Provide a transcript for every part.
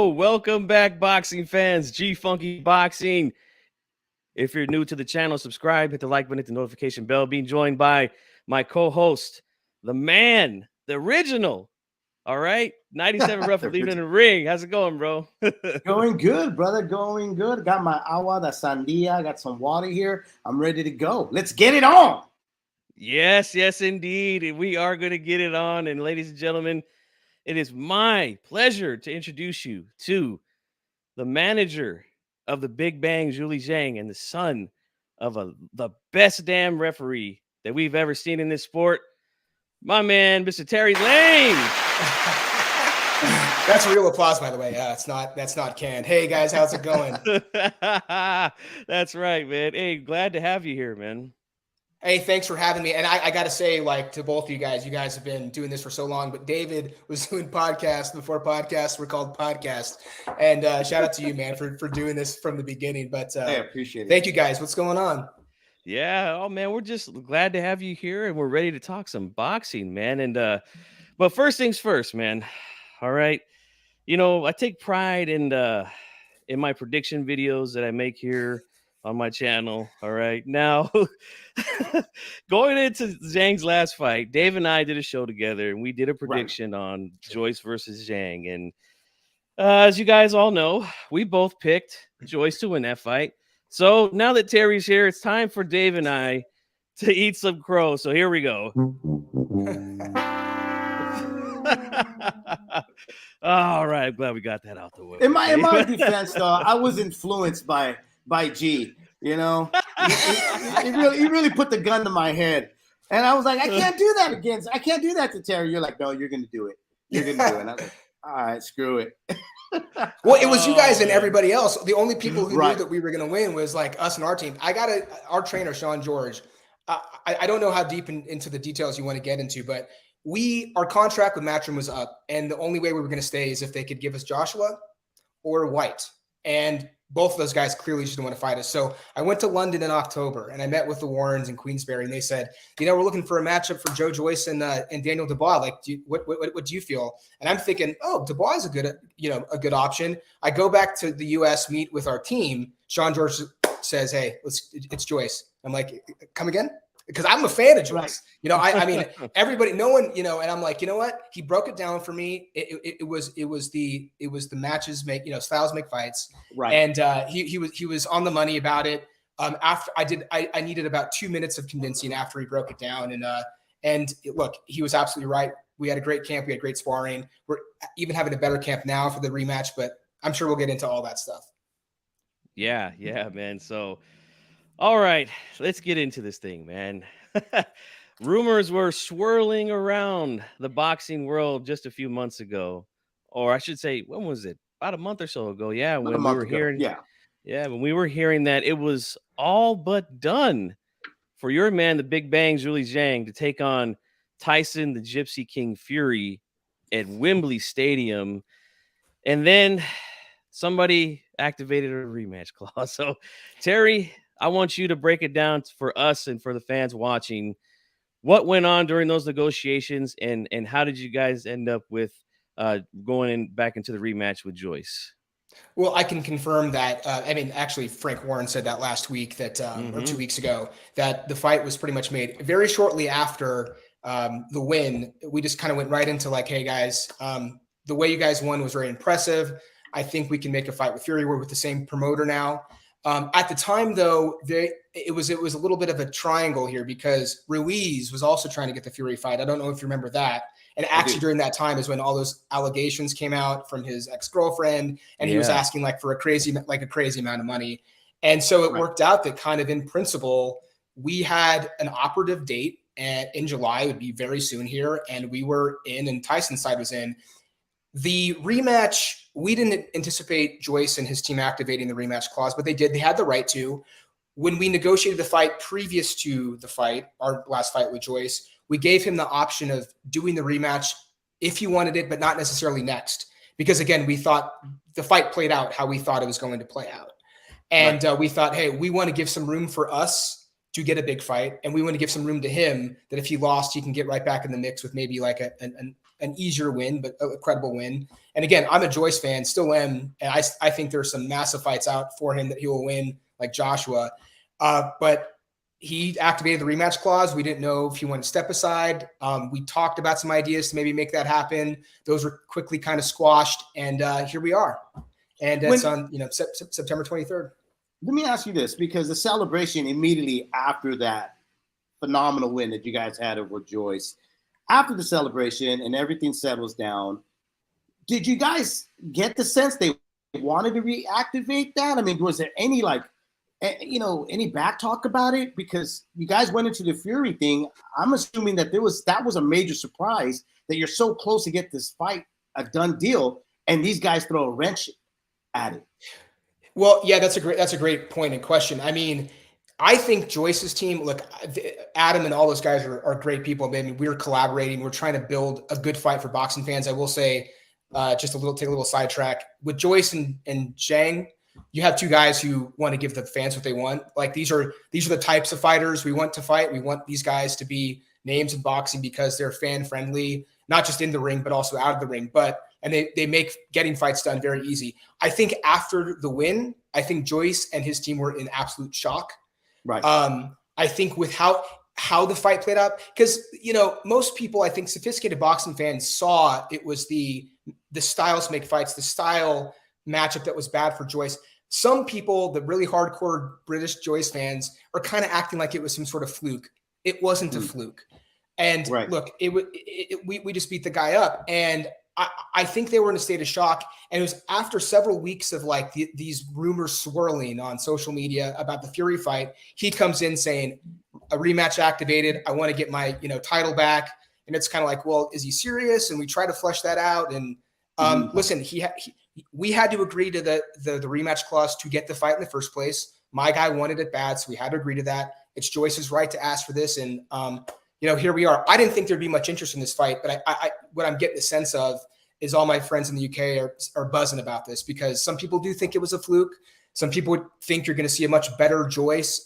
Welcome back, boxing fans. G Funky Boxing. If you're new to the channel, subscribe, hit the like button, hit the notification bell. Being joined by my co-host, the man, the original. All right, 97 rough leaving in the ring. How's it going, bro? Going good, brother. Going good. Got my agua de sandia. Got some water here. I'm ready to go. Let's get it on. Yes, indeed. We are going to get it on. And ladies and gentlemen, it is my pleasure to introduce you to the manager of the Big Bang, Julie Zhang, and the son of the best damn referee that we've ever seen in this sport, my man, Mr. Terry Lane. That's real applause, by the way. That's not canned. Hey guys, how's it going? That's right, man. Hey, glad to have you here, man. Hey, thanks for having me. And I got to say, like, to both of you guys have been doing this for so long, but David was doing podcasts before podcasts were called podcasts. And shout out to you, man, for doing this from the beginning. But I appreciate it. Thank you guys. What's going on? Yeah. Oh, man, we're just glad to have you here, and we're ready to talk some boxing, man. And but first things first, man. All right. You know, I take pride in my prediction videos that I make here on my channel. All right. Now, going into Zhang's last fight, Dave and I did a show together, and we did a prediction on Joyce versus Zhang. And as you guys all know, we both picked Joyce to win that fight. So now that Terry's here, it's time for Dave and I to eat some crow. So here we go. All right. I'm glad we got that out the way. In my defense, though, I was influenced by G. You know, he really put the gun to my head, and I was like, I can't do that to Terry. You're like, no, you're gonna do it. You're gonna do it. And I was like, all right, screw it. Well, it was you guys and everybody else. The only people who knew that we were gonna win was like us and our team. Our trainer, Sean George. I don't know how deep into the details you want to get into, but our contract with Matchroom was up, and the only way we were going to stay is if they could give us Joshua or White. And both of those guys clearly just didn't want to fight us. So I went to London in October, and I met with the Warrens in Queensberry, and they said, we're looking for a matchup for Joe Joyce and Daniel Dubois. Like, what do you feel? And I'm thinking, oh, Dubois is a good option. I go back to the U.S., meet with our team. Sean George says, hey, it's Joyce. I'm like, come again? Because I'm a fan of Joyce. Right. I mean, everybody, no one, and I'm like, you know what? He broke it down for me. It was the matches make, styles make fights. Right. And he was on the money about it. After I needed about 2 minutes of convincing after he broke it down. And look, he was absolutely right. We had a great camp. We had great sparring. We're even having a better camp now for the rematch, but I'm sure we'll get into all that stuff. Yeah, man. So, all right, let's get into this thing, man. Rumors were swirling around the boxing world just a few months ago, or I should say, when was it? About a month or so ago. Yeah, when we were hearing, when we were hearing that it was all but done for your man, the Big Bang, Julie Zhang, to take on Tyson, the Gypsy King Fury, at Wembley Stadium, and then somebody activated a rematch clause. So, Terry, I want you to break it down for us and for the fans watching. What went on during those negotiations, and how did you guys end up with going back into the rematch with Joyce? Well, I can confirm that. Actually, Frank Warren said that last week or 2 weeks ago, that the fight was pretty much made very shortly after the win. We just kind of went right into like, hey guys, the way you guys won was very impressive. I think we can make a fight with Fury. We're with the same promoter now. At the time, though, it was a little bit of a triangle here because Ruiz was also trying to get the Fury fight. I don't know if you remember that. And actually, during that time is when all those allegations came out from his ex-girlfriend, and he was asking for a crazy amount of money. And so it worked out that kind of in principle, we had an operative date in July. It would be very soon here, and we were in, and Tyson's side was in. The rematch, we didn't anticipate Joyce and his team activating the rematch clause, but they did. They had the right to. When we negotiated the fight previous to the fight, our last fight with Joyce, we gave him the option of doing the rematch if he wanted it, but not necessarily next. Because again, we thought the fight played out how we thought it was going to play out. And we thought, hey, we want to give some room for us to get a big fight. And we want to give some room to him that if he lost, he can get right back in the mix with maybe like an easier win, but a credible win. And again, I'm a Joyce fan, still am. And I think there's some massive fights out for him that he will win, like Joshua. But he activated the rematch clause. We didn't know if he wanted to step aside. We talked about some ideas to maybe make that happen. Those were quickly kind of squashed. And here we are. And it's on, September 23rd. Let me ask you this, because the celebration immediately after that phenomenal win that you guys had over Joyce, after the celebration and everything settles down, did you guys get the sense they wanted to reactivate that? I mean, was there any any back talk about it? Because you guys went into the Fury thing. I'm assuming that that was a major surprise that you're so close to get this fight a done deal, and these guys throw a wrench at it. Well, yeah, that's a great point and question. I mean, I think Joyce's team, look, Adam and all those guys are great people. I mean, we're collaborating. We're trying to build a good fight for boxing fans. I will say, take a little sidetrack with Joyce and Zhang. You have two guys who want to give the fans what they want. Like these are the types of fighters we want to fight. We want these guys to be names in boxing because they're fan friendly, not just in the ring, but also out of the ring. And they make getting fights done very easy. I think after the win, I think Joyce and his team were in absolute shock. Right. I think with how the fight played out, because most people, I think sophisticated boxing fans saw it was the styles make fights, the style matchup that was bad for Joyce. Some people, the really hardcore British Joyce fans, are kind of acting like it was some sort of fluke. It wasn't a fluke. And look, we just beat the guy up. And I think they were in a state of shock. And it was after several weeks of like these rumors swirling on social media about the Fury fight, he comes in saying a rematch activated. I want to get my, title back. And it's kind of like, well, is he serious? And we try to flesh that out. And listen, we had to agree to the rematch clause to get the fight in the first place. My guy wanted it bad, so we had to agree to that. It's Joyce's right to ask for this. And, here we are. I didn't think there'd be much interest in this fight, but I what I'm getting a sense of is all my friends in the UK are buzzing about this, because some people do think it was a fluke. Some people would think you're going to see a much better Joyce.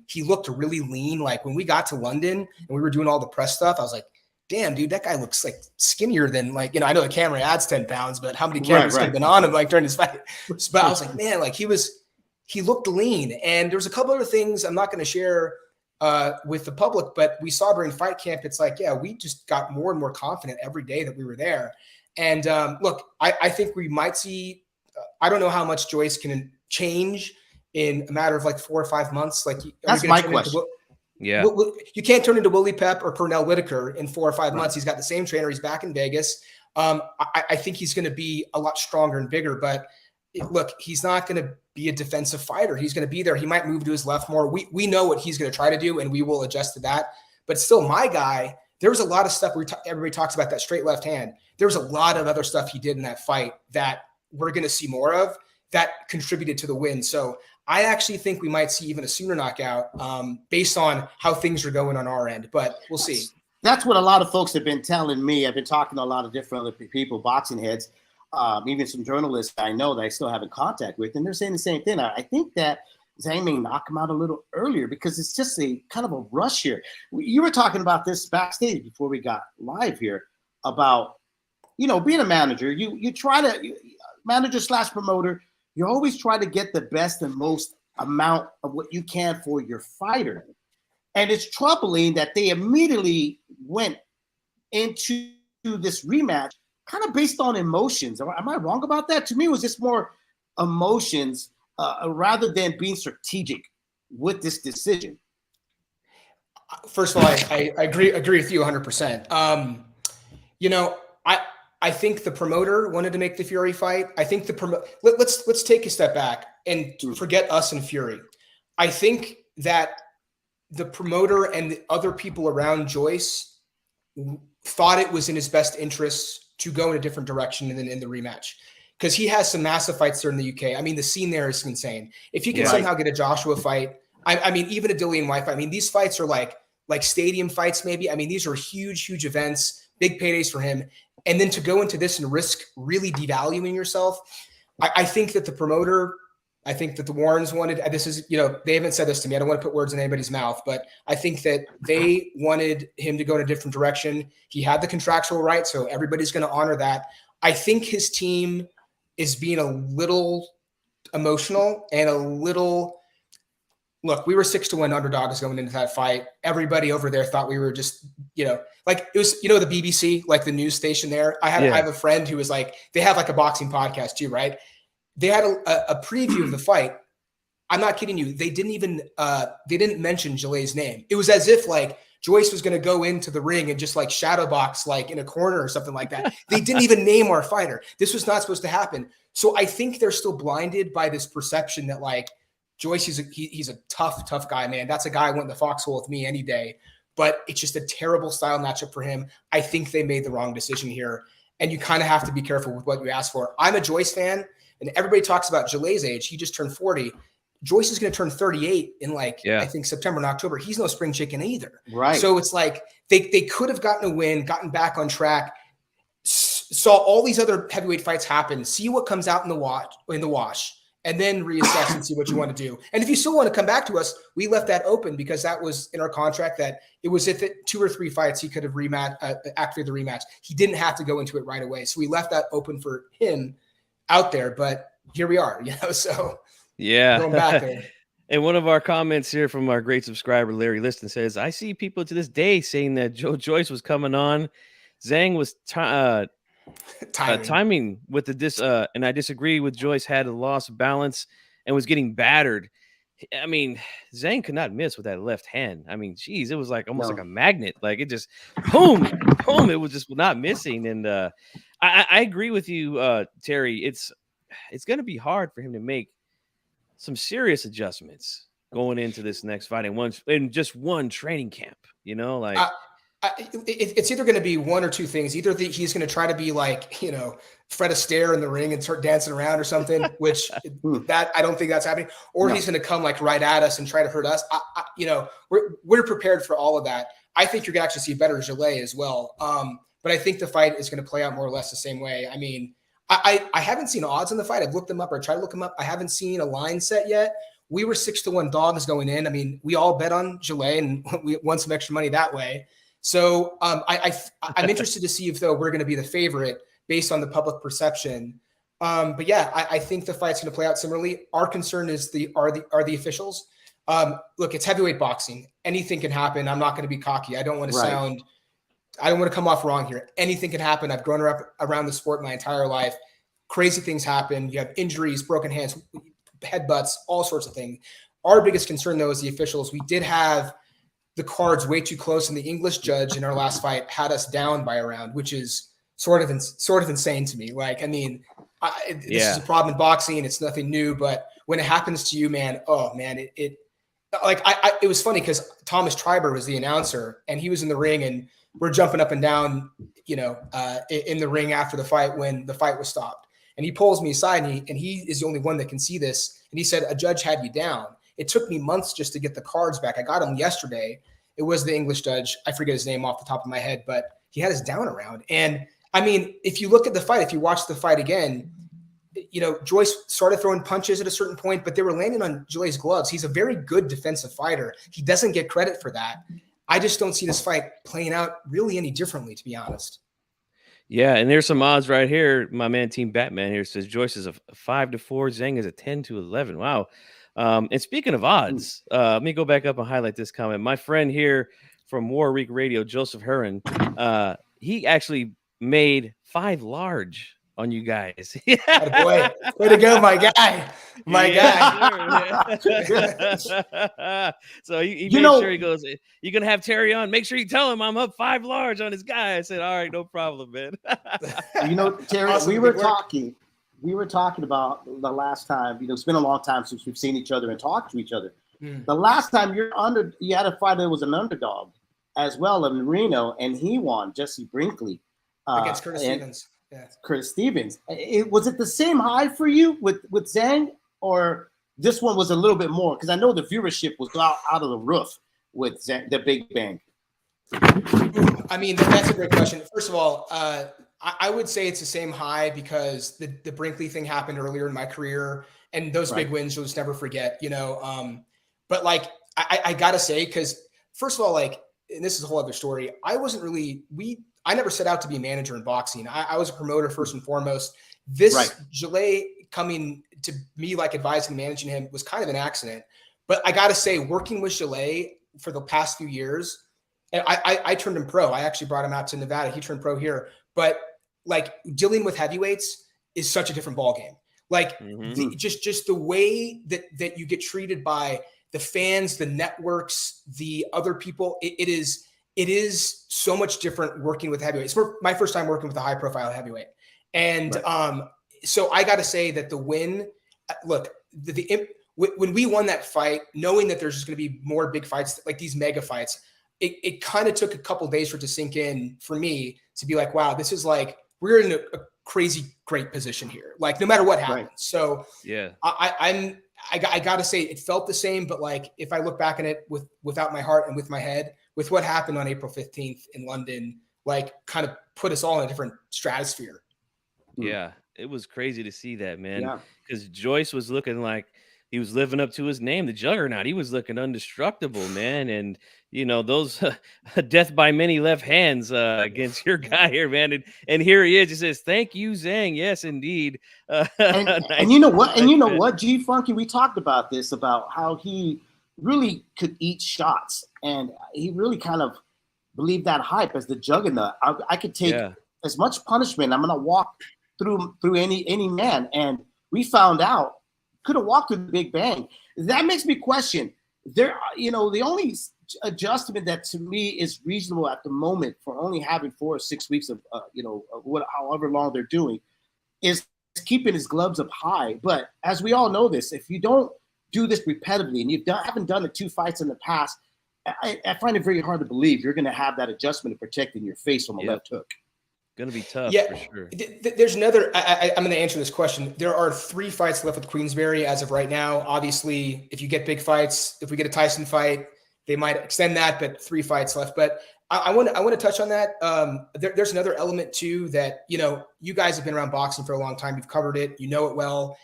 He looked really lean. Like when we got to London and we were doing all the press stuff, I was like, damn, dude, that guy looks like skinnier than I know the camera adds 10 pounds, but how many cameras could have been on him during his fight? But I was like, man, he looked lean. And there's a couple other things I'm not going to share with the public, but we saw during fight camp, it's like, yeah, we just got more and more confident every day that we were there. And look, I think we might see, I don't know how much Joyce can change in a matter of like 4 or 5 months. Like that's my question. Yeah, you can't turn into Willie Pep or Pernell Whitaker in 4 or 5 months. He's got the same trainer. He's back in Vegas. I think he's going to be a lot stronger and bigger. But look, he's not going to be a defensive fighter. He's going to be there. He might move to his left more. We know what he's going to try to do, and we will adjust to that. But still, my guy, there was a lot of stuff everybody talks about that straight left hand. There was a lot of other stuff he did in that fight that we're going to see more of that contributed to the win. So I actually think we might see even a sooner knockout based on how things are going on our end, but we'll see. That's what a lot of folks have been telling me. I've been talking to a lot of different other people, boxing heads, even some journalists I know that I still have in contact with, and they're saying the same thing. I think that Zhang may knock him out a little earlier because it's just a kind of a rush here. You were talking about this backstage before we got live here about, being a manager, you try to manager / promoter, you always try to get the best and most amount of what you can for your fighter. And it's troubling that they immediately went into this rematch kind of based on emotions. Am I wrong about that? To me, it was just more emotions rather than being strategic with this decision. First of all, I agree with you 100%. I think the promoter wanted to make the Fury fight. I think let's take a step back and forget us and Fury. I think that the promoter and the other people around Joyce thought it was in his best interest to go in a different direction than in the rematch, because he has some massive fights there in the UK. I mean, the scene there is insane. If he can somehow get a Joshua fight, I mean, even a Dillian White fight. I mean, these fights are like stadium fights, maybe. I mean, these are huge events, big paydays for him. And then to go into this and risk really devaluing yourself, I think that the promoter, I think that the Warrens wanted, this is, they haven't said this to me. I don't want to put words in anybody's mouth, but I think that they wanted him to go in a different direction. He had the contractual right, so everybody's going to honor that. I think his team is being a little emotional and a little, look, we were 6-1 underdogs going into that fight. Everybody over there thought we were just, like it was, the BBC, like the news station there. I have a friend who was like, they have like a boxing podcast too, right? They had a preview of the fight. I'm not kidding you. They didn't even, they didn't mention Jalay's name. It was as if like Joyce was going to go into the ring and just like shadow box, like in a corner or something like that. They didn't even name our fighter. This was not supposed to happen. So I think they're still blinded by this perception that like Joyce, he's a tough guy, man. That's a guy I went in the foxhole with me any day, but it's just a terrible style matchup for him. I think they made the wrong decision here. And you kind of have to be careful with what you ask for. I'm a Joyce fan. And everybody talks about Jalay's age. He just turned 40. Joyce is going to turn 38 in I think September and October. He's no spring chicken either. Right. So it's like they could have gotten a win, gotten back on track, saw all these other heavyweight fights happen, see what comes out in the wash, and then reassess and see what you want to do. And if you still want to come back to us, we left that open because that was in our contract that it was if it 2 or 3 fights, he could have activated the rematch. He didn't have to go into it right away. So we left that open for him out there, but here we are, so going back there. And one of our comments here from our great subscriber, Larry Liston, says, I see people to this day saying that Joyce was coming on. Zhang was timing with the and I disagree with Joyce had a loss of balance and was getting battered. I mean, Zhang could not miss with that left hand. I mean, geez, it was like almost like a magnet. Like it just boom, boom. It was just not missing. And I agree with you, Terry. It's going to be hard for him to make some serious adjustments going into this next fight in just one training camp. It's either going to be one or two things. Either he's going to try to be like, Fred Astaire in the ring and start dancing around or something, which that I don't think that's happening. Or he's going to come like right at us and try to hurt us. We're prepared for all of that. I think you're going to actually see better Jalay as well. But I think the fight is going to play out more or less the same way. I mean, I haven't seen odds on the fight. I've looked them up or tried to look them up. I haven't seen a line set yet. We were 6-1 dogs going in. I mean, we all bet on Jalay and we won some extra money that way. So I'm interested to see if though we're going to be the favorite based on the public perception. But yeah, I think the fight's going to play out similarly. Our concern is are the officials. Look, it's heavyweight boxing. Anything can happen. I'm not going to be cocky. I don't want to I don't want to come off wrong here. Anything can happen. I've grown up around the sport my entire life. Crazy things happen. You have injuries, broken hands, headbutts, all sorts of things. Our biggest concern, though, is the officials. We did have the cards way too close, and the English judge in our last fight had us down by a round, which is sort of insane to me. Like, I mean, this is a problem in boxing. It's nothing new, but when it happens to you, man, it was funny because Thomas Triber was the announcer, and he was in the ring, and we're jumping up and down, in the ring after the fight when the fight was stopped. And he pulls me aside, and he is the only one that can see this. And he said, a judge had you down. It took me months just to get the cards back. I got them yesterday. It was the English judge. I forget his name off the top of my head, but he had us down around. And I mean, if you look at the fight, if you watch the fight again, Joyce started throwing punches at a certain point, but they were landing on Jalay's gloves. He's a very good defensive fighter. He doesn't get credit for that. I just don't see this fight playing out really any differently, to be honest. Yeah, and there's some odds right here. My man, Team Batman here says Joyce is a 5-4, Zhang is a 10-11. Wow. And speaking of odds, let me go back up and highlight this comment. My friend here from Warwick Radio, Joseph Heron, he actually made 5 large on you guys. Boy, way to go, my guy. Guy. So he made sure he goes, you're going to have Terry on. Make sure you tell him I'm up 5 large on his guy. I said, all right, no problem, man. Terry, we were talking about the last time, it's been a long time since we've seen each other and talked to each other. The last time you had a fighter that was an underdog as well in Reno, and he won, Jesse Brinkley. Against Curtis Stevens. Yeah. Curtis Stevens. Was it the same high for you with Zhang, or this one was a little bit more? Because I know the viewership was out of the roof with Zhang, the Big Bang. I mean, that's a great question. First of all, I would say it's the same high because the Brinkley thing happened earlier in my career, And those big wins you'll just never forget, you know. But like I gotta say, because first of all, like, and this is a whole other story. I never set out to be a manager in boxing. I was a promoter first and foremost. This Gillet coming to me, like advising and managing him, was kind of an accident. But I got to say, working with Gillet for the past few years, and I turned him pro. I actually brought him out to Nevada. He turned pro here. But like dealing with heavyweights is such a different ballgame. Like just the way that you get treated by the fans, the networks, the other people, it is so much different working with heavyweights. It's my first time working with a high profile heavyweight. And so I got to say that the win, look, when we won that fight, knowing that there's just going to be more big fights, like these mega fights, it kind of took a couple of days for it to sink in for me to be like, wow, this is like, we're in a crazy great position here. Like no matter what happens. Right. So yeah, I got to say it felt the same, but like, if I look back on it without my heart and with my head, with what happened on April 15th in London, like kind of put us all in a different stratosphere. Yeah, it was crazy to see that, man. Because Joyce was looking like he was living up to his name, the Juggernaut. He was looking indestructible, man. And, you know, those death by many left hands against your guy here, man. And here he is. He says, thank you, Zhang. Yes, indeed. And you know what? And you know what, G Funky, we talked about this, about how he really could eat shots. And he really kind of believed that hype as the Juggernaut. I could take as much punishment. I'm going to walk through any man. And we found out, could have walked through the Big Bang. That makes me question. The only adjustment that to me is reasonable at the moment for only having 4 or 6 weeks of, however long they're doing, is keeping his gloves up high. But as we all know this, if you don't do this repetitively and you haven't done the 2 fights in the past, I find it very hard to believe you're going to have that adjustment of protecting your face from a left hook. Going to be tough for sure. There's another, I'm going to answer this question. There are 3 fights left with Queensberry as of right now. Obviously, if you get big fights, if we get a Tyson fight, they might extend that, but 3 fights left. But I want to touch on that. There's another element too that, you know, you guys have been around boxing for a long time. You've covered it. You know it well.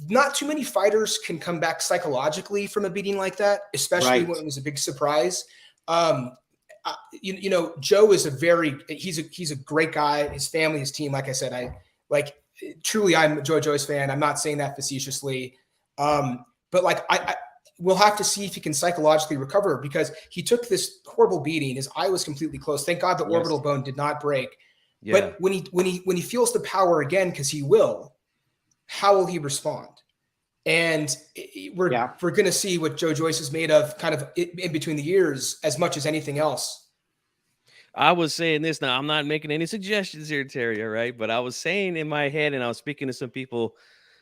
Not too many fighters can come back psychologically from a beating like that, especially when it was a big surprise. You know, Joe is he's a great guy. His family, his team, like I said, truly, I'm a Joyce fan. I'm not saying that facetiously. But like, we'll have to see if he can psychologically recover, because he took this horrible beating. His eye was completely closed. Thank God the orbital bone did not break. Yeah. But when he feels the power again, because he will, how will he respond? And we're going to see what Joe Joyce is made of kind of in between the years as much as anything else. I was saying this, now I'm not making any suggestions here, Terry, all right? But I was saying in my head, and I was speaking to some people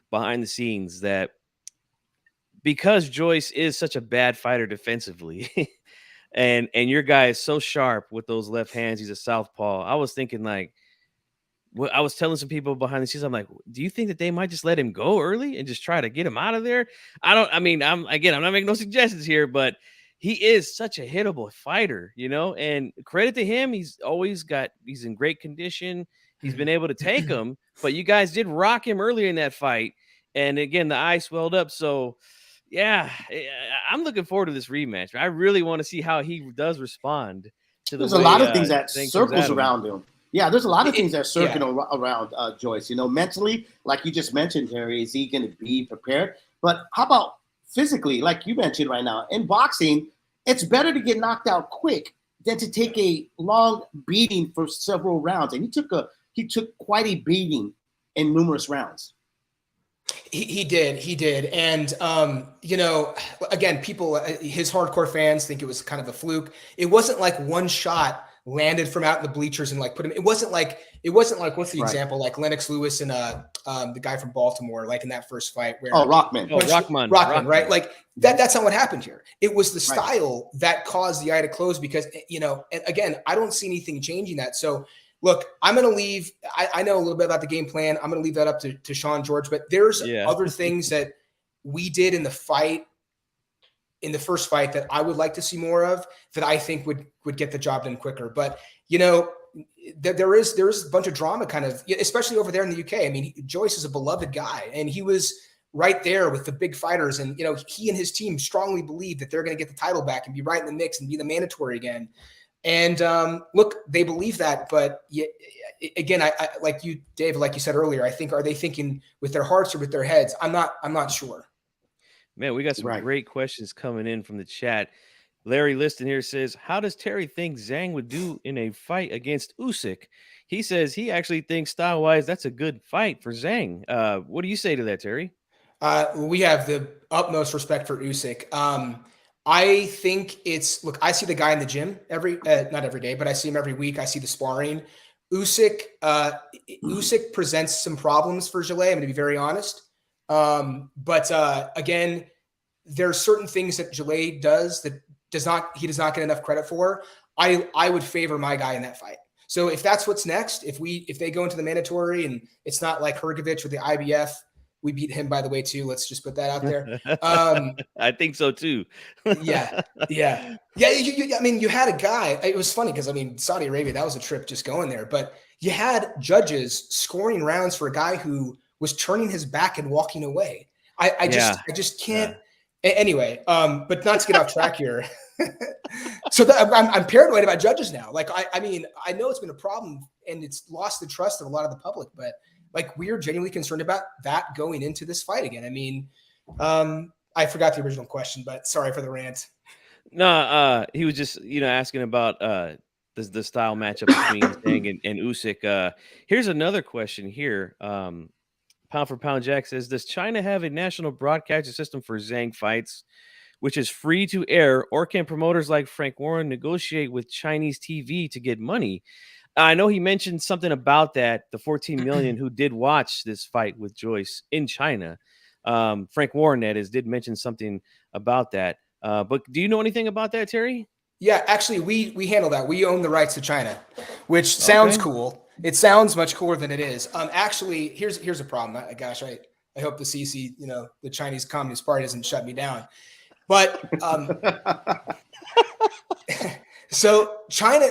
behind the scenes, that because Joyce is such a bad fighter defensively and your guy is so sharp with those left hands, he's a southpaw. I was thinking, like, I was telling some people behind the scenes, I'm like, do you think that they might just let him go early and just try to get him out of there? I'm not making no suggestions here, but he is such a hittable fighter, you know, and credit to him. He's in great condition. He's been able to take him, but you guys did rock him earlier in that fight. And again, the eye swelled up. So yeah, I'm looking forward to this rematch. I really want to see how he does respond to There's a lot of things that circles around him. Yeah, there's a lot of things that are circling around Joyce. You know, mentally, like you just mentioned, Terry, is he going to be prepared? But how about physically, like you mentioned right now? In boxing, it's better to get knocked out quick than to take a long beating for several rounds. And he took quite a beating in numerous rounds. He did. And, you know, again, people, his hardcore fans think it was kind of a fluke. It wasn't like one shot landed from out in the bleachers and like put him. It wasn't like what's the example, like Lennox Lewis and the guy from Baltimore, like in that first fight where Rockman, right? Like that's not what happened here. It was the style that caused the eye to close, because, you know, and again, I don't see anything changing that. So look, I'm going to leave. I know a little bit about the game plan. I'm going to leave that up to Sean George, but there's other things that we did in the first fight that I would like to see more of, that I think would get the job done quicker. But, you know, there is a bunch of drama, kind of, especially over there in the UK. I mean, Joyce is a beloved guy, and he was right there with the big fighters, and he and his team strongly believe that they're going to get the title back and be right in the mix and be the mandatory again. And look, they believe that, but again, I like you, Dave, like you said earlier, I think, are they thinking with their hearts or with their heads? I'm not sure. Man, we got some great questions coming in from the chat. Larry Liston here says, how does Terry think Zhang would do in a fight against Usyk? He says he actually thinks style-wise that's a good fight for Zhang. What do you say to that, Terry? We have the utmost respect for Usyk. I think look, I see the guy in the gym not every day, but I see him every week. I see the sparring. Usyk presents some problems for Gillet. I'm going to be very honest. But again, there are certain things that Gillet does that he does not get enough credit for. I would favor my guy in that fight. So if that's what's next, if they go into the mandatory and it's not like Hrgovic with the IBF, we beat him, by the way, too. Let's just put that out there. I think so too. yeah. I mean, you had a guy. It was funny because, I mean, Saudi Arabia, that was a trip just going there. But you had judges scoring rounds for a guy who was turning his back and walking away. I just can't. Yeah. Anyway, but not to get off track here. So I'm paranoid about judges now. Like, I mean, I know it's been a problem and it's lost the trust of a lot of the public, but like, we are genuinely concerned about that going into this fight again. I mean, I forgot the original question, but sorry for the rant. No, he was just, asking about the style matchup between Zhang and Usyk. Here's another question here. Pound for Pound Jack says, does China have a national broadcasting system for Zhang fights, which is free to air, or can promoters like Frank Warren negotiate with Chinese TV to get money? I know he mentioned something about that, the 14 million who did watch this fight with Joyce in China. Frank Warren, that is, did mention something about that. But do you know anything about that, Terry? Yeah, actually, we handle that. We own the rights to China, which sounds cool. It sounds much cooler than it is. Actually, here's a problem. Gosh, I hope the CC, the Chinese Communist Party doesn't shut me down. But so China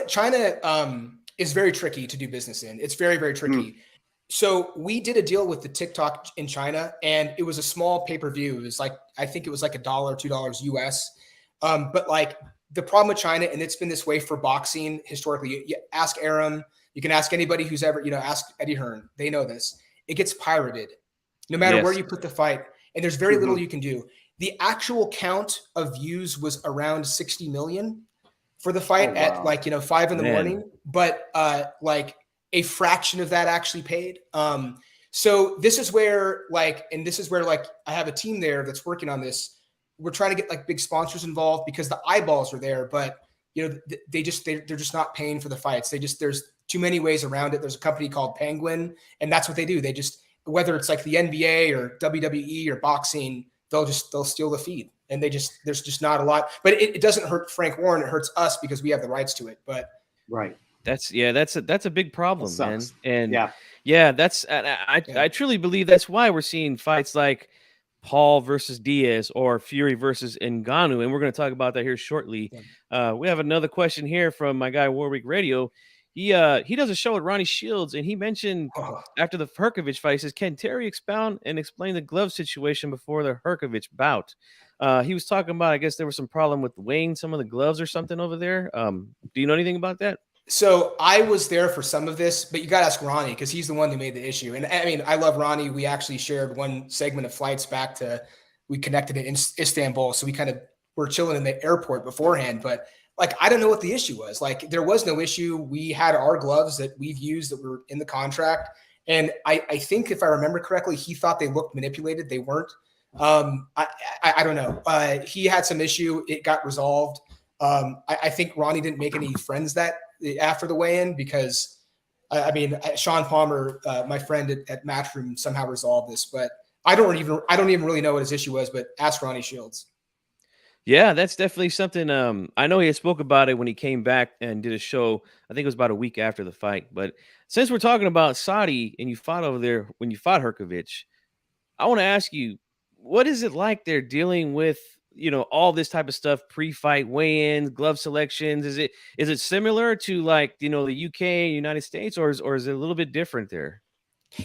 is very tricky to do business in. It's very, very tricky. So we did a deal with the TikTok in China, and it was a small pay-per-view. It was like, I think it was like $1, $2 US. But like, the problem with China, and it's been this way for boxing historically, you ask Aram, you can ask anybody who's ever, ask Eddie Hearn. They know this. It gets pirated no matter where you put the fight. And there's very little you can do. The actual count of views was around 60 million for the fight at 5 in the morning, but like a fraction of that actually paid. So this is where I have a team there that's working on this. We're trying to get like big sponsors involved because the eyeballs are there, but they're just not paying for the fights. There's too many ways around it. There's a company called Penguin, and that's what they do. They just, whether it's like the NBA or WWE or boxing, they'll steal the feed. And there's just not a lot, but it doesn't hurt Frank Warren. It hurts us because we have the rights to it. But that's a big problem, man. And I truly believe that's why we're seeing fights like Paul versus Diaz or Fury versus Ngannou, and we're going to talk about that here shortly. We have another question here from my guy Warwick Radio. He does a show with Ronnie Shields, and he mentioned after the Hrgovic fight, he says, can Terry expound and explain the glove situation before the Hrgovic bout? He was talking about, I guess there was some problem with weighing some of the gloves or something over there. Do you know anything about that? So I was there for some of this, but you got to ask Ronnie because he's the one who made the issue. And I mean, I love Ronnie. We actually shared one segment of flights back we connected in Istanbul. So we kind of were chilling in the airport beforehand, but like, I don't know what the issue was. Like, there was no issue. We had our gloves that we've used that were in the contract. And I think if I remember correctly, he thought they looked manipulated. They weren't. I don't know. He had some issue. It got resolved. I think Ronnie didn't make any friends after the weigh-in because I mean, Sean Palmer, my friend at Matchroom, somehow resolved this, but I don't even really know what his issue was, but ask Ronnie Shields. Yeah, that's definitely something. I know he had spoke about it when he came back and did a show. I think it was about a week after the fight. But since we're talking about Saudi and you fought over there when you fought Hrgovic, I want to ask you, what is it like there dealing with all this type of stuff, pre-fight weigh-ins, glove selections? Is it similar to like, the UK, United States, or is it a little bit different there?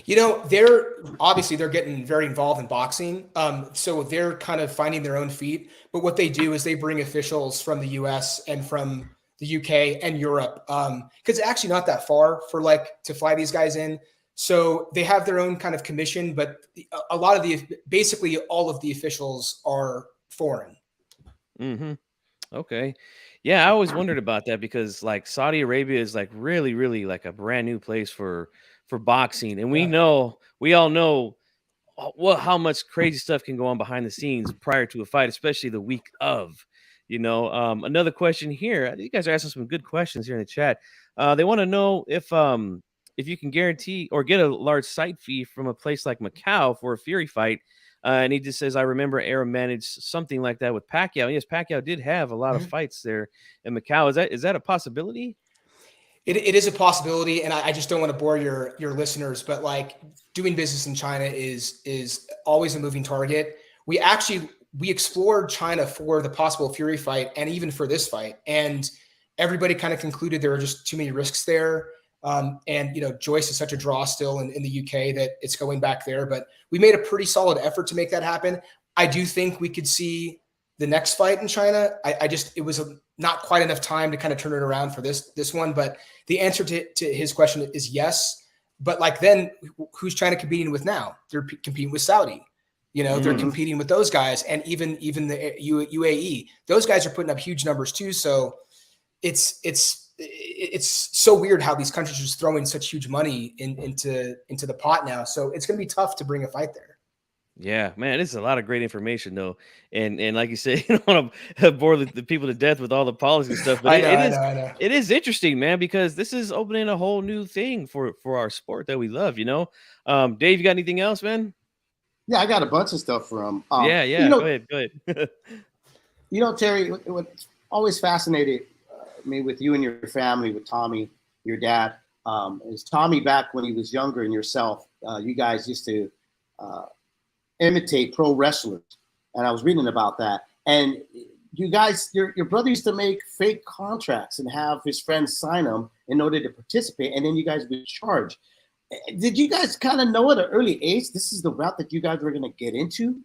They're getting very involved in boxing. So they're kind of finding their own feet. But what they do is they bring officials from the US and from the UK and Europe. Because it's actually not that far for to fly these guys in. So they have their own kind of commission, but basically all of the officials are foreign. Mm-hmm. Okay. Yeah, I always wondered about that because like Saudi Arabia is like really, really like a brand new place for boxing. And Yeah. we all know how much crazy stuff can go on behind the scenes prior to a fight, especially the week of. Another question here. You guys are asking some good questions here in the chat. They want to know if you can guarantee or get a large site fee from a place like Macau for a Fury fight. And he just says, I remember Aram managed something like that with Pacquiao. Yes, Pacquiao did have a lot of fights there in Macau. Is that a possibility? It is a possibility, and I just don't want to bore your listeners, but doing business in China is always a moving target. We explored China for the possible Fury fight and even for this fight, and everybody kind of concluded there were just too many risks there. And Joyce is such a draw still in the UK that it's going back there, but we made a pretty solid effort to make that happen. I do think we could see the next fight in China. It was not quite enough time to kind of turn it around for this one, but the answer to his question is yes. But then who's China competing with now? They're competing with Saudi. They're competing with those guys, and even the UAE. Those guys are putting up huge numbers too. So it's so weird how these countries are just throwing such huge money into the pot now. So it's going to be tough to bring a fight there. Yeah, man, this is a lot of great information though. And like you said, you don't want to bore the people to death with all the policy and stuff, but I know. it is interesting, man, because this is opening a whole new thing for our sport that we love, Dave, you got anything else, man? Yeah, I got a bunch of stuff from yeah. Go ahead. Terry, what always fascinated me with you and your family, with Tommy, your dad, is Tommy back when he was younger and yourself, you guys used to imitate pro wrestlers, and I was reading about that. And you guys, your brother used to make fake contracts and have his friends sign them in order to participate, and then you guys would charge. Did you guys kind of know at an early age this is the route that you guys were going to get into?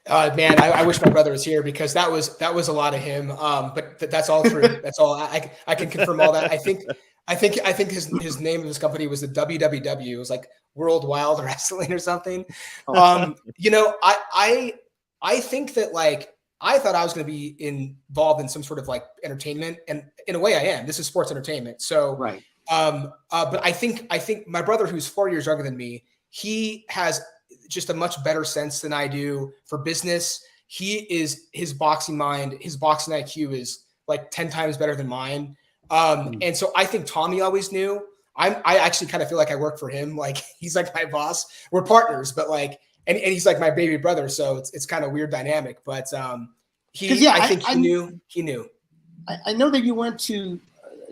Man, I wish my brother was here because that was a lot of him. But that's all true. That's all. I can confirm all that. I think his name of his company was the WWW. It was like World Wild Wrestling or something. I think that I thought I was going to be involved in some sort of entertainment, and in a way I am. This is sports entertainment. So right. But I think my brother, who's 4 years younger than me, he has just a much better sense than I do for business. His boxing mind, his boxing IQ is 10 times better than mine. And so I think Tommy always knew. I actually kind of feel like I work for him. He's like my boss. We're partners, but and he's like my baby brother. So it's kind of weird dynamic, but I think he knew. He knew. I know that you went to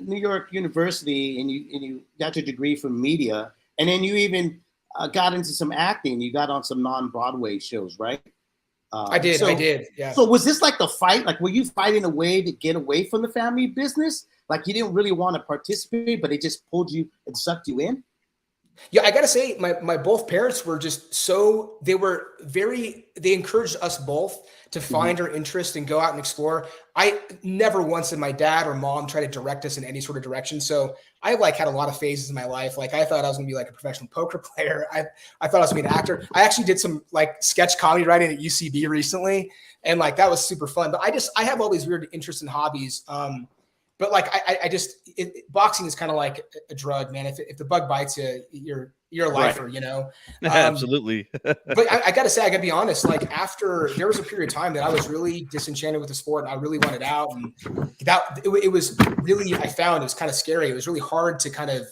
New York University and you got your degree from media, and then you even got into some acting. You got on some non-Broadway shows, right? I did. Yeah. So was this like the fight? Were you fighting a way to get away from the family business? You didn't really want to participate, but it just pulled you and sucked you in? Yeah, I got to say, my both parents were just they encouraged us both to find our interest and go out and explore. I never once did my dad or mom try to direct us in any sort of direction. So I had a lot of phases in my life. I thought I was going to be a professional poker player. I thought I was going to be an actor. I actually did some sketch comedy writing at UCB recently. And that was super fun. But I have all these weird interests and hobbies. But boxing is kind of like a drug, man. If the bug bites you, you're a lifer, right. Absolutely. But I got to say, I got to be honest. After there was a period of time that I was really disenchanted with the sport, and I really wanted out, and it was really, I found it was kind of scary. It was really hard to kind of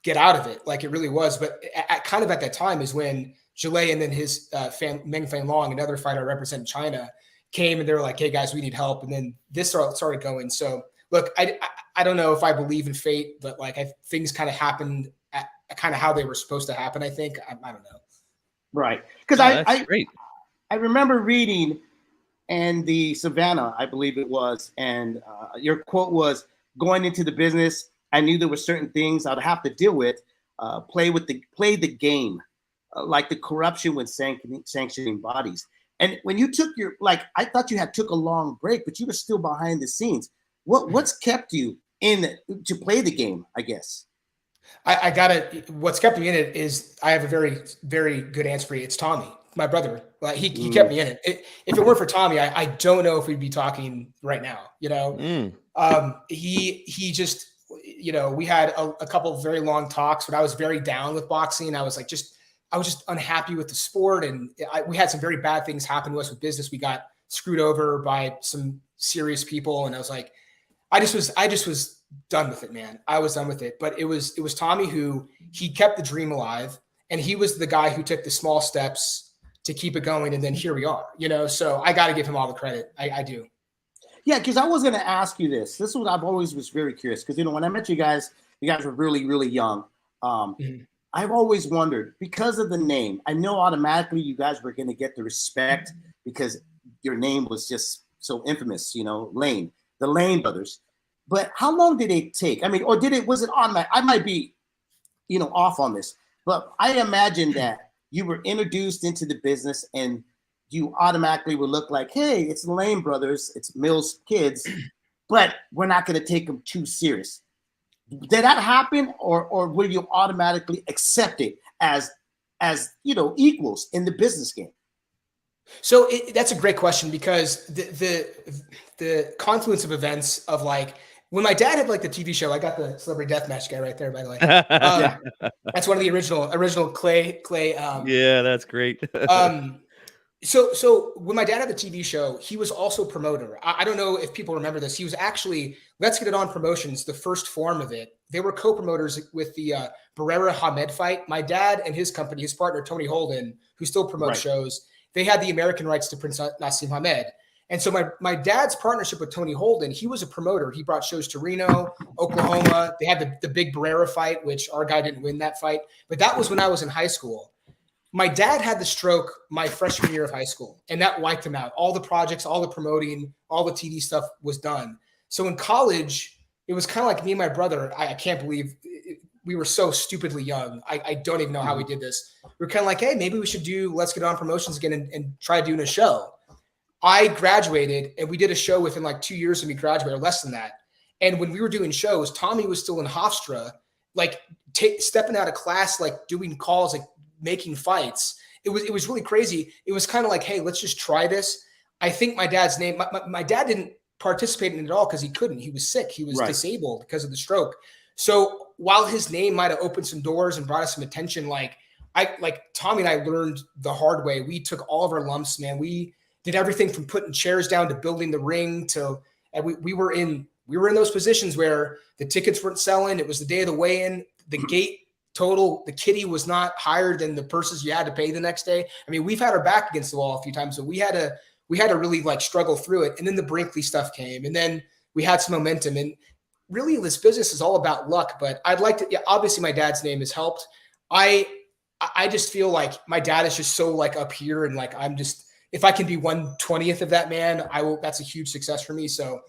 get out of it, it really was. But at that time is when Gillet and then his Meng Fan Long, another fighter I represent in China, came, and they were like, "Hey guys, we need help." And then this started going. So. Look, I don't know if I believe in fate, but things kind of happened at kind of how they were supposed to happen. I think I don't know. Right, because great. I remember reading and the Savannah, I believe it was. And your quote was, going into the business, I knew there were certain things I'd have to deal with, play the game, like the corruption with sanctioning bodies. And when you took I thought you had took a long break, but you were still behind the scenes. What's kept you in to play the game, I guess? What's kept me in it is I have a very, very good answer for you. It's Tommy, my brother. Like he kept me in it. If it weren't for Tommy, I don't know if we'd be talking right now, he just, we had a couple of very long talks when I was very down with boxing. I was just unhappy with the sport. And we had some very bad things happen to us with business. We got screwed over by some serious people. And I was like, I just was done with it, man. I was done with it. But it was Tommy who he kept the dream alive, and he was the guy who took the small steps to keep it going. And then here we are, so I got to give him all the credit. I do. Yeah. Cause I was going to ask you this. This is what I've always was very curious. Cause when I met you guys were really, really young. I've always wondered, because of the name, I know automatically you guys were going to get the respect because your name was just so infamous, Lane, the Lane brothers. But how long did it take? I mean, or was it on that? I might be, off on this, but I imagine that you were introduced into the business and you automatically would look like, hey, it's the Lane brothers, it's Mills kids, but we're not going to take them too serious. Did that happen, or will you automatically accept it as equals in the business game? So that's a great question, because the confluence of events of when my dad had the TV show, I got the Celebrity Deathmatch guy right there, by the way. Yeah. That's one of the original Clay. Yeah, that's great. So when my dad had the TV show, he was also promoter. I don't know if people remember this. He was actually Let's Get It On Promotions, the first form of it. They were co-promoters with the Barrera Hamed fight. My dad and his company, his partner, Tony Holden, who still promotes shows, they had the American rights to Prince Nassim Hamed. And so my dad's partnership with Tony Holden, he was a promoter. He brought shows to Reno, Oklahoma. They had the big Barrera fight, which our guy didn't win that fight. But that was when I was in high school. My dad had the stroke my freshman year of high school, and that wiped him out. All the projects, all the promoting, all the TV stuff was done. So in college, it was kind of like me and my brother. I can't believe we were so stupidly young. I don't even know how we did this. We were kind of like, hey, maybe we should do Let's Get On Promotions again and try doing a show. I graduated, and we did a show within 2 years of me graduating, or less than that. And when we were doing shows, Tommy was still in Hofstra, stepping out of class, doing calls, making fights. It was really crazy. It was kind of like, hey, let's just try this. I think my dad's name, my dad didn't participate in it at all because he couldn't. He was sick. He was disabled because of the stroke. So while his name might have opened some doors and brought us some attention, Tommy and I learned the hard way. We took all of our lumps, man. We did everything from putting chairs down to building the ring and we were in those positions where the tickets weren't selling. It was the day of the weigh-in. The gate total, the kitty was not higher than the purses you had to pay the next day. I mean, we've had our back against the wall a few times, so we had to really struggle through it. And then the Brinkley stuff came, and then we had some momentum. And really, this business is all about luck. But I'd like to, obviously, my dad's name has helped. I just feel like my dad is just so up here, and I'm just, if I can be 1/20th of that man, I will. That's a huge success for me. So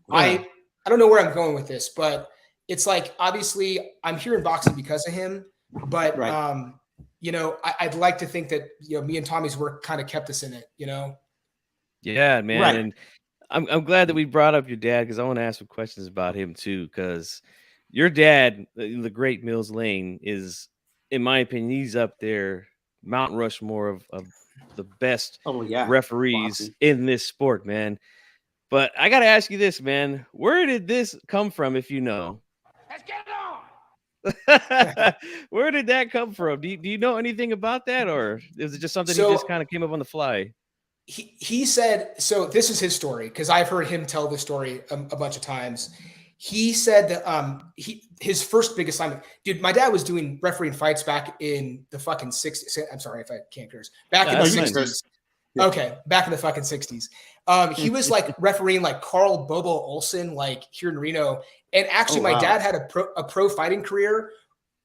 I don't know where I'm going with this, but it's obviously I'm here in boxing because of him, but I'd like to think that me and Tommy's work kind of kept us in it. Yeah, man. Right. And I'm glad that we brought up your dad, because I want to ask some questions about him too. Because your dad, the great Mills Lane, is, in my opinion, he's up there, Mount Rushmore of the best referees in this sport, man. But I got to ask you this, man. Where did this come from, if you know? Let's get on. Where did that come from? Do you know anything about that, or is it just something he just kind of came up on the fly? He said, so this is his story, because I've heard him tell this story a bunch of times. He said that his first big assignment, dude, my dad was doing refereeing fights back in the fucking 60s. I'm sorry if I can't curse. Back in the 60s. Yeah. Okay, back in the fucking 60s. He was refereeing Carl Bobo Olsen, here in Reno. And actually, my dad had a pro fighting career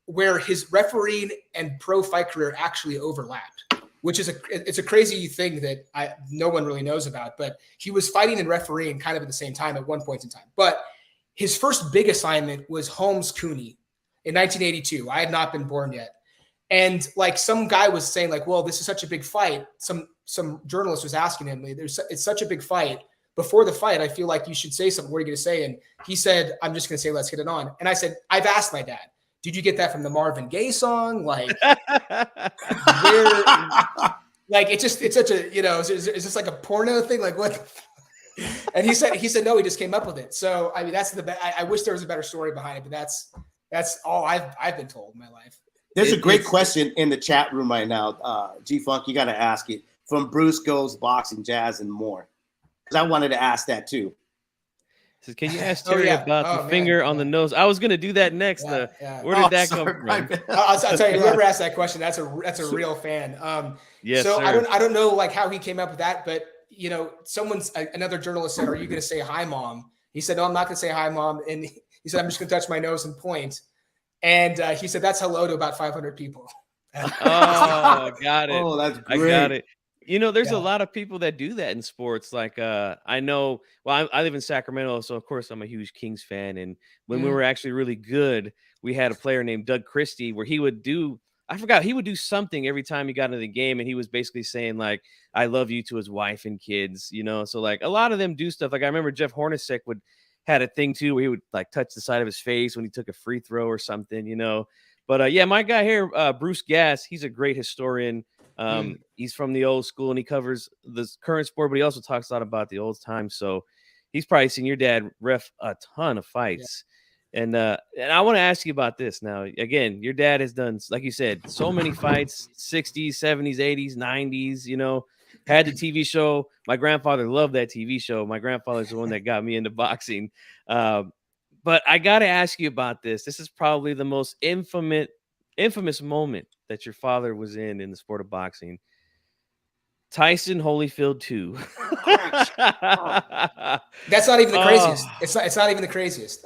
where his refereeing and pro fight career actually overlapped, which is it's a crazy thing that no one really knows about. But he was fighting and refereeing kind of at the same time at one point in time. But his first big assignment was Holmes Cooney in 1982. I had not been born yet. And like some guy was saying like, well, this is such a big fight. Some journalist was asking him, it's such a big fight. Before the fight, I feel like you should say something. What are you going to say? And he said, I'm just going to say, let's get it on. And I said, I've asked my dad, did you get that from the Marvin Gaye song? Like, where, like, it's such a, is this like a porno thing? Like what? And he said, no, he just came up with it. So, I mean, I wish there was a better story behind it, but that's all I've been told in my life. There's a great question in the chat room right now. G-Funk, you got to ask it. From Bruce Goes Boxing, Jazz, and more. Because I wanted to ask that too. Says, can you ask Terry about the finger on the nose? I was going to do that next. Where did that come from? I'll tell you, whoever asked that question, that's a real fan. Yes, so sir. I don't know like how he came up with that, but another journalist said, are you going to say hi, Mom? He said, no, I'm not going to say hi, Mom. And he said, I'm just going to touch my nose and point. And he said, that's hello to about 500 people. Oh, got it. Oh, that's great. I got it. There's a lot of people that do that in sports. Like, I know, well, I live in Sacramento, so of course I'm a huge Kings fan. And when we were actually really good, we had a player named Doug Christie where he would do something every time he got into the game. And he was basically saying like, I love you to his wife and kids, So like a lot of them do stuff. Like I remember Jeff Hornacek had a thing too, where he would like touch the side of his face when he took a free throw or something, But yeah, my guy here, Bruce Gass, he's a great historian. He's from the old school and he covers the current sport, but he also talks a lot about the old times. So he's probably seen your dad ref a ton of fights. Yeah. And I want to ask you about this now. Again, your dad has done, like you said, so many fights, 60s, 70s, 80s, 90s, had the TV show. My grandfather loved that TV show. My grandfather's the one that got me into boxing. But I got to ask you about this. This is probably the most infamous moment that your father was in the sport of boxing. Tyson Holyfield 2. That's not even the craziest. It's not even the craziest.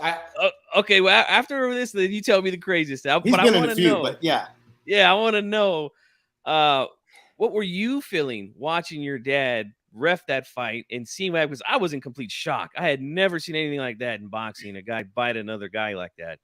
Okay, well, after this, then you tell me the craziest. He's been in a few, but yeah. Yeah, I want to know what were you feeling watching your dad ref that fight and seeing that? Because I was in complete shock. I had never seen anything like that in boxing. A guy bite another guy like that.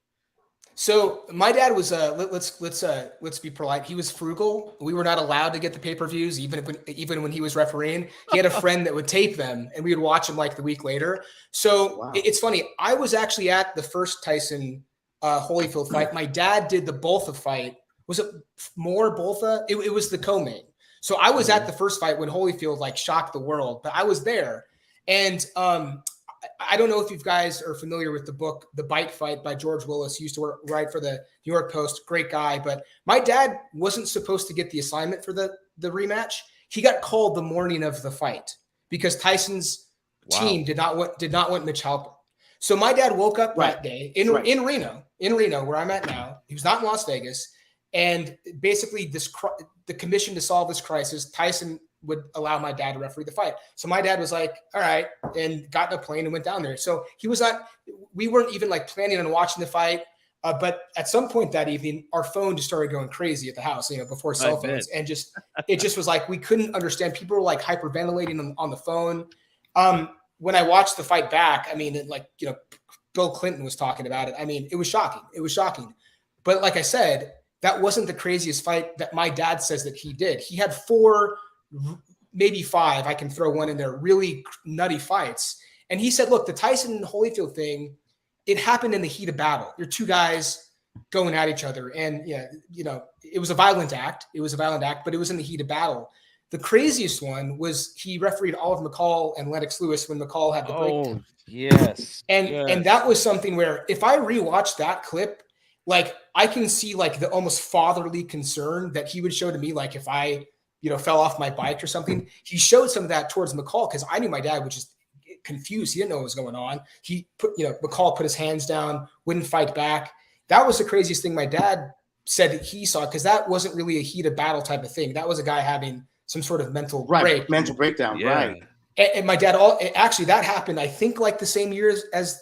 So my dad was let's be polite. He was frugal. We were not allowed to get the pay-per-views, even when he was refereeing. He had a friend that would tape them, and we would watch them like the week later. So It's funny. I was actually at the first Tyson Holyfield fight. My dad did the Boltha fight. Was it more Boltha? It was the co-main. So I was at the first fight when Holyfield like shocked the world, but I was there, and I don't know if you guys are familiar with the book, The Bite Fight by George Willis. He used to write for the New York Post. Great guy. But my dad wasn't supposed to get the assignment for the rematch. He got called the morning of the fight because Tyson's team did not want Mitch Halper. So my dad woke up that day in Reno, where I'm at now. He was not in Las Vegas. And basically the commission to solve this crisis, Tyson would allow my dad to referee the fight. So my dad was like, all right, and got in a plane and went down there. So we weren't even like planning on watching the fight. But at some point that evening, our phone just started going crazy at the house, before cell phones. And it just was like, we couldn't understand. People were like hyperventilating on the phone. When I watched the fight back, I mean, Bill Clinton was talking about it. I mean, it was shocking. It was shocking. But like I said, that wasn't the craziest fight that my dad says that he did. He had 4, maybe 5, I can throw one in there, really nutty fights. And he said, look, the Tyson Holyfield thing, it happened in the heat of battle. You're two guys going at each other. And it was a violent act. But it was in the heat of battle. The craziest one was he refereed Oliver McCall and Lennox Lewis when McCall had the breakdown. Yes. And that was something where if I rewatch that clip, like I can see like the almost fatherly concern that he would show to me, like if I, fell off my bike or something. He showed some of that towards McCall because I knew my dad was just confused. He didn't know what was going on. He McCall put his hands down, wouldn't fight back. That was the craziest thing my dad said that he saw, because that wasn't really a heat of battle type of thing. That was a guy having some sort of mental mental breakdown. Yeah. Right. And my dad, actually that happened, I think like the same year as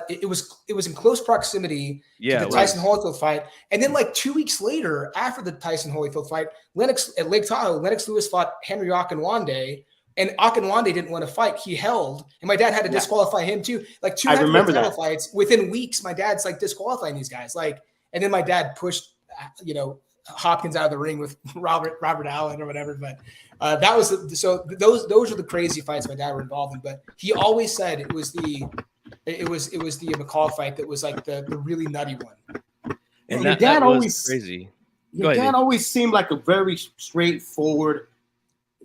it was in close proximity to the it Tyson was. Holyfield fight. And then like 2 weeks later, after the Tyson Holyfield fight, at Lake Tahoe, Lennox Lewis fought Henry Akinwande, and Akinwande didn't want to fight. He held, and my dad had to disqualify him too. Like 2 title fights within weeks. My dad's like disqualifying these guys. Like, and then my dad pushed, Hopkins out of the ring with Robert Allen or whatever. But that was those are the crazy fights my dad were involved in. But he always said it was the McCall fight that was like the really nutty one. And your dad always crazy. Your dad always seemed like a very straightforward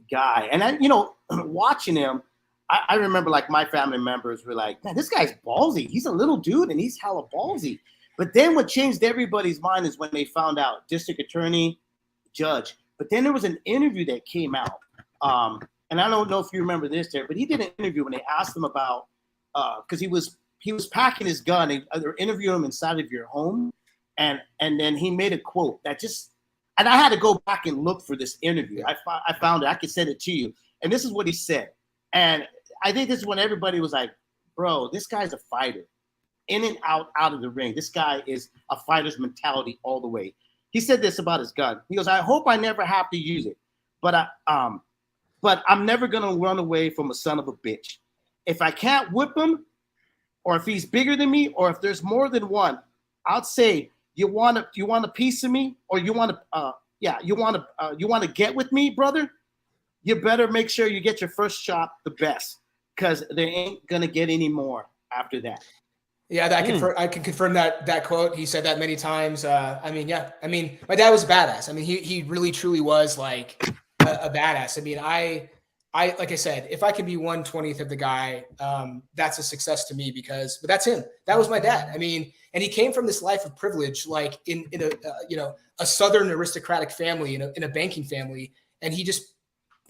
guy. And watching him, I remember like my family members were like, man, this guy's ballsy. He's a little dude and he's hella ballsy. But then what changed everybody's mind is when they found out district attorney, judge. But then there was an interview that came out. And I don't know if you remember this there, but he did an interview when they asked him about, because he was packing his gun. They were interviewing him inside of your home. And then he made a quote that and I had to go back and look for this interview. I found it. I could send it to you. And this is what he said. And I think this is when everybody was like, bro, this guy's a fighter. In and out of the ring. This guy is a fighter's mentality all the way. He said this about his gun. He goes, I hope I never have to use it. But I'm never going to run away from a son of a bitch. If I can't whip him, or if he's bigger than me, or if there's more than one, I'd say, you want a piece of me, or you want to get with me, brother? You better make sure you get your first shot the best, because there ain't gonna get any more after that. Yeah, I can confirm that quote. He said that many times. My dad was a badass. I mean, he really truly was like a badass. I mean, I like I said, if I can be 1/20th of the guy, that's a success to me but that's him. That was my dad. I mean, and he came from this life of privilege, like in a Southern aristocratic family, in a banking family, and he just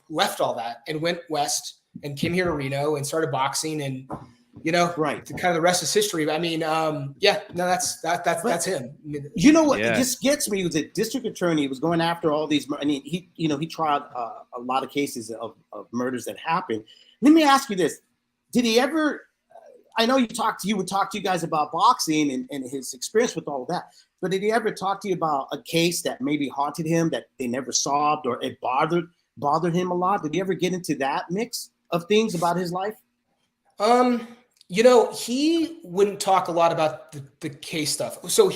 left all that and went west and came here to Reno and started boxing, and right. Kind of the rest is history. I mean, that's him. You know what? It just gets me. He was a district attorney. He was going after all these. I mean, he tried a lot of cases of murders that happened. Let me ask you this: did he ever? I know he would talk to you guys about boxing and his experience with all of that. But did he ever talk to you about a case that maybe haunted him, that they never solved, or it bothered him a lot? Did he ever get into that mix of things about his life? He wouldn't talk a lot about the case stuff. So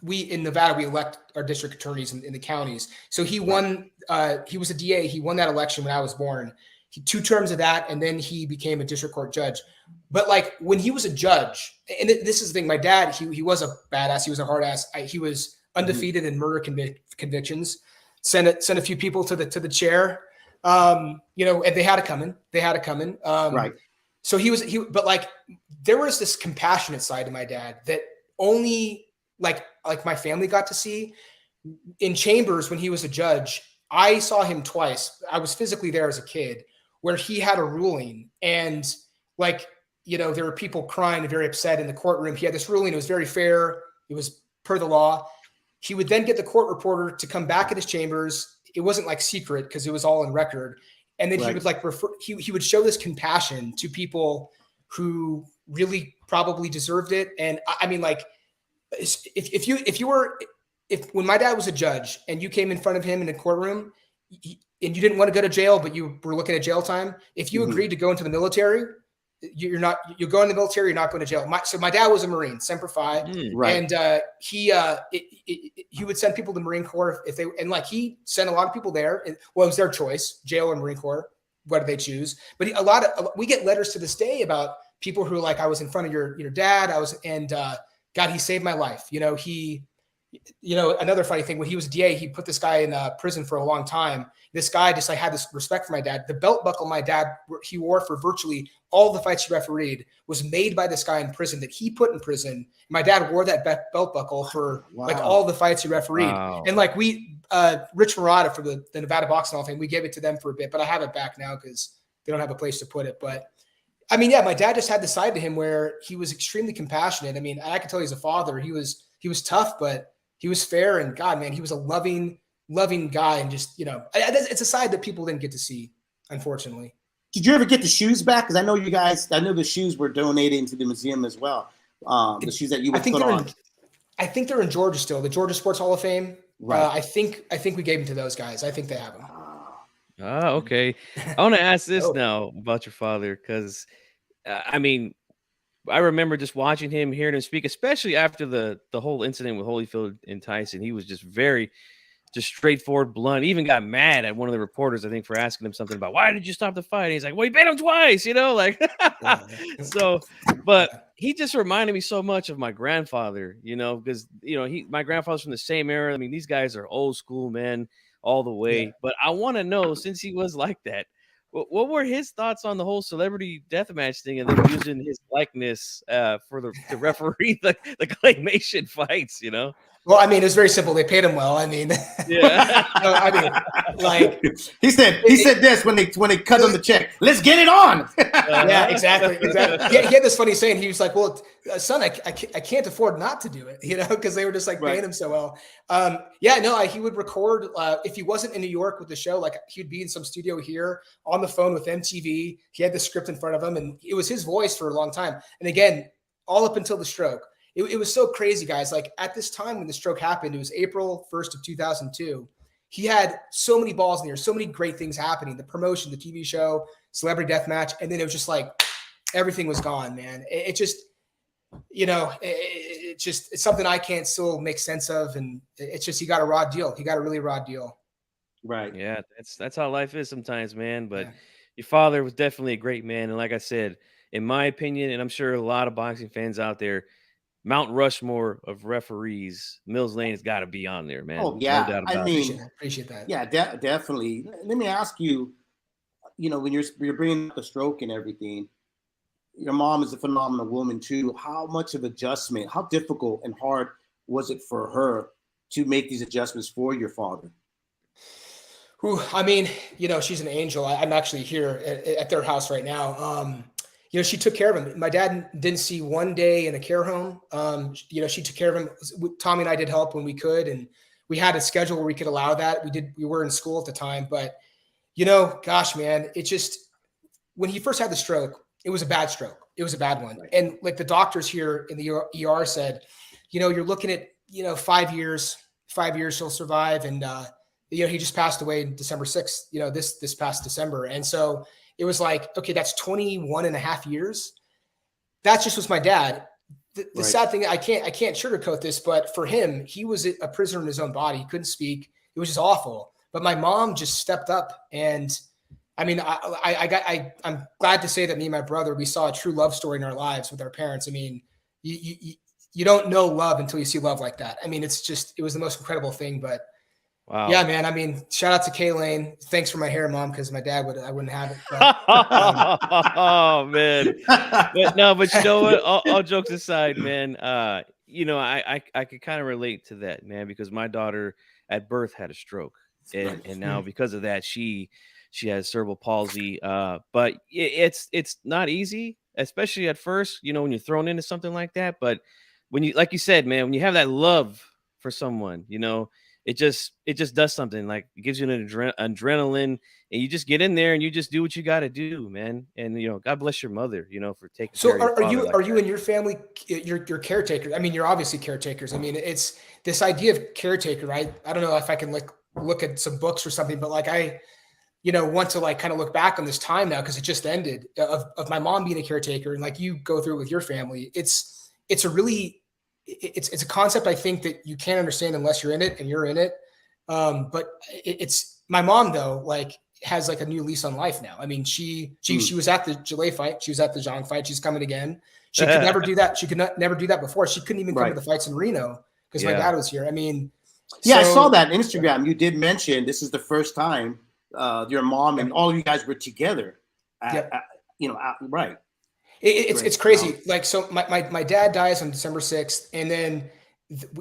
we in Nevada, we elect our district attorneys in the counties. So he won, he was a DA. He won that election when I was born. 2 terms of that, and then he became a district court judge. But like when he was a judge, and this is the thing, my dad, he was a badass. He was a hard ass. He was undefeated in murder convictions. Sent a few people to the chair. And they had it coming. Right. So but like there was this compassionate side to my dad that only like my family got to see. In chambers when he was a judge, I saw him twice. I was physically there as a kid, where he had a ruling, and there were people crying and very upset in the courtroom. He had this ruling. It was very fair. It was per the law. He would then get the court reporter to come back in his chambers. It wasn't like secret because it was all in record. And then he would he would show this compassion to people who really probably deserved it. And I mean, like, if when my dad was a judge and you came in front of him in a courtroom and you didn't want to go to jail, but you were looking at jail time, if you agreed to go into the military, you go in the military, you're not going to jail. So my dad was a Marine, Semper Fi, right. And he would send people to the Marine Corps he sent a lot of people there. Well, it was their choice, jail or Marine Corps. What do they choose? But we get letters to this day about people who are like, I was in front of your dad. God, he saved my life. Another funny thing, when he was a DA, he put this guy in prison for a long time. This guy just had this respect for my dad. The belt buckle he wore for virtually all the fights he refereed was made by this guy in prison that he put in prison. My dad wore that belt buckle for all the fights he refereed. Wow. And Rich Murata for the Nevada Boxing Hall of Fame, we gave it to them for a bit, but I have it back now because they don't have a place to put it. But I mean, my dad just had the side to him where he was extremely compassionate. I mean, I can tell you as a father, he was tough, but he was fair, and God, man, he was a loving guy. And just, it's a side that people didn't get to see, unfortunately. Did you ever get the shoes back? Because I know you guys. I know the shoes were donated to the museum as well. The shoes that you would put on. I think they're in Georgia still. The Georgia Sports Hall of Fame. Right. I think we gave them to those guys. I think they have them. Oh, okay. I want to ask this now about your father, because I mean, I remember just watching him, hearing him speak, especially after the whole incident with Holyfield and Tyson. He was just very just straightforward, blunt. He even got mad at one of the reporters, I think, for asking him something about why did you stop the fight? And he's like, well, he beat him twice, like so. But he just reminded me so much of my grandfather, because my grandfather's from the same era. I mean, these guys are old school, man, all the way. Yeah. But I want to know, since he was like that, what were his thoughts on the whole celebrity deathmatch thing and then using his likeness to referee the claymation fights, Well, I mean, it was very simple. They paid him well. I mean, yeah. I mean, like he said this when they cut him the check. Let's get it on. Yeah, exactly. He had this funny saying. He was like, "Well, son, I can't afford not to do it," because they were just like paying him so well. He would record if he wasn't in New York with the show. Like he'd be in some studio here on the phone with MTV. He had the script in front of him, and it was his voice for a long time. And again, all up until the stroke. It was so crazy, guys. Like at this time when the stroke happened, it was April 1st of 2002. He had so many balls in the air, so many great things happening. The promotion, the TV show, celebrity deathmatch. And then it was just like, everything was gone, man. It's something I can't still make sense of. And it's just, he got a raw deal. He got a really raw deal. Right. Yeah. That's how life is sometimes, man. But your father was definitely a great man. And like I said, in my opinion, and I'm sure a lot of boxing fans out there, Mount Rushmore of referees, Mills Lane has got to be on there, man. Oh, yeah. No doubt about it. Appreciate that. Yeah, definitely. Let me ask you, when you're bringing up the stroke and everything, your mom is a phenomenal woman too. How much of adjustment, how difficult and hard was it for her to make these adjustments for your father? I mean, she's an angel. I'm actually here at their house right now. She took care of him. My dad didn't see one day in a care home. She took care of him. Tommy and I did help when we could, and we had a schedule where we could allow that. We were in school at the time, but gosh, man, it just, when he first had the stroke, it was a bad stroke. It was a bad one. Right. And like the doctors here in the ER said, you're looking at, 5 years he'll survive. And, he just passed away December 6th, this past December. And so it was like, okay, that's 21 and a half years. That just was my dad. The sad thing, I can't sugarcoat this, but for him, he was a prisoner in his own body. He couldn't speak. It was just awful. But my mom just stepped up. And I mean, I'm glad to say that me and my brother, we saw a true love story in our lives with our parents. I mean, you don't know love until you see love like that. I mean, it was the most incredible thing, but wow. Yeah, man. I mean, shout out to Kay Lane. Thanks for my hair, Mom, because my dad I wouldn't have it. But, oh man. But you know what? All jokes aside, man. I could kind of relate to that, man, because my daughter at birth had a stroke, and now because of that, she has cerebral palsy. But it's not easy, especially at first. When you're thrown into something like that. But when you, like you said, man, when you have that love for someone, it just does something. Like it gives you an adrenaline, and you just get in there and you just do what you got to do, man. And God bless your mother, for taking. So care of your are you and your family, you're caretakers? I mean, you're obviously caretakers. I mean, it's this idea of caretaker, right? I don't know if I can look at some books or something, but I want to kind of look back on this time now, because it just ended, of my mom being a caretaker, and you go through it with your family. It's a concept, I think, that you can't understand unless you're in it, and you're in it. But it's my mom though, has a new lease on life now. I mean, she was at the Gillet fight. She was at the Zhang fight. She's coming again. She could never do that. She could never do that before. She couldn't even come to the fights in Reno because my dad was here. I mean, I saw that on Instagram. You did mention this is the first time your mom and all you guys were together. Right. It's crazy. So my dad dies on December 6th, and then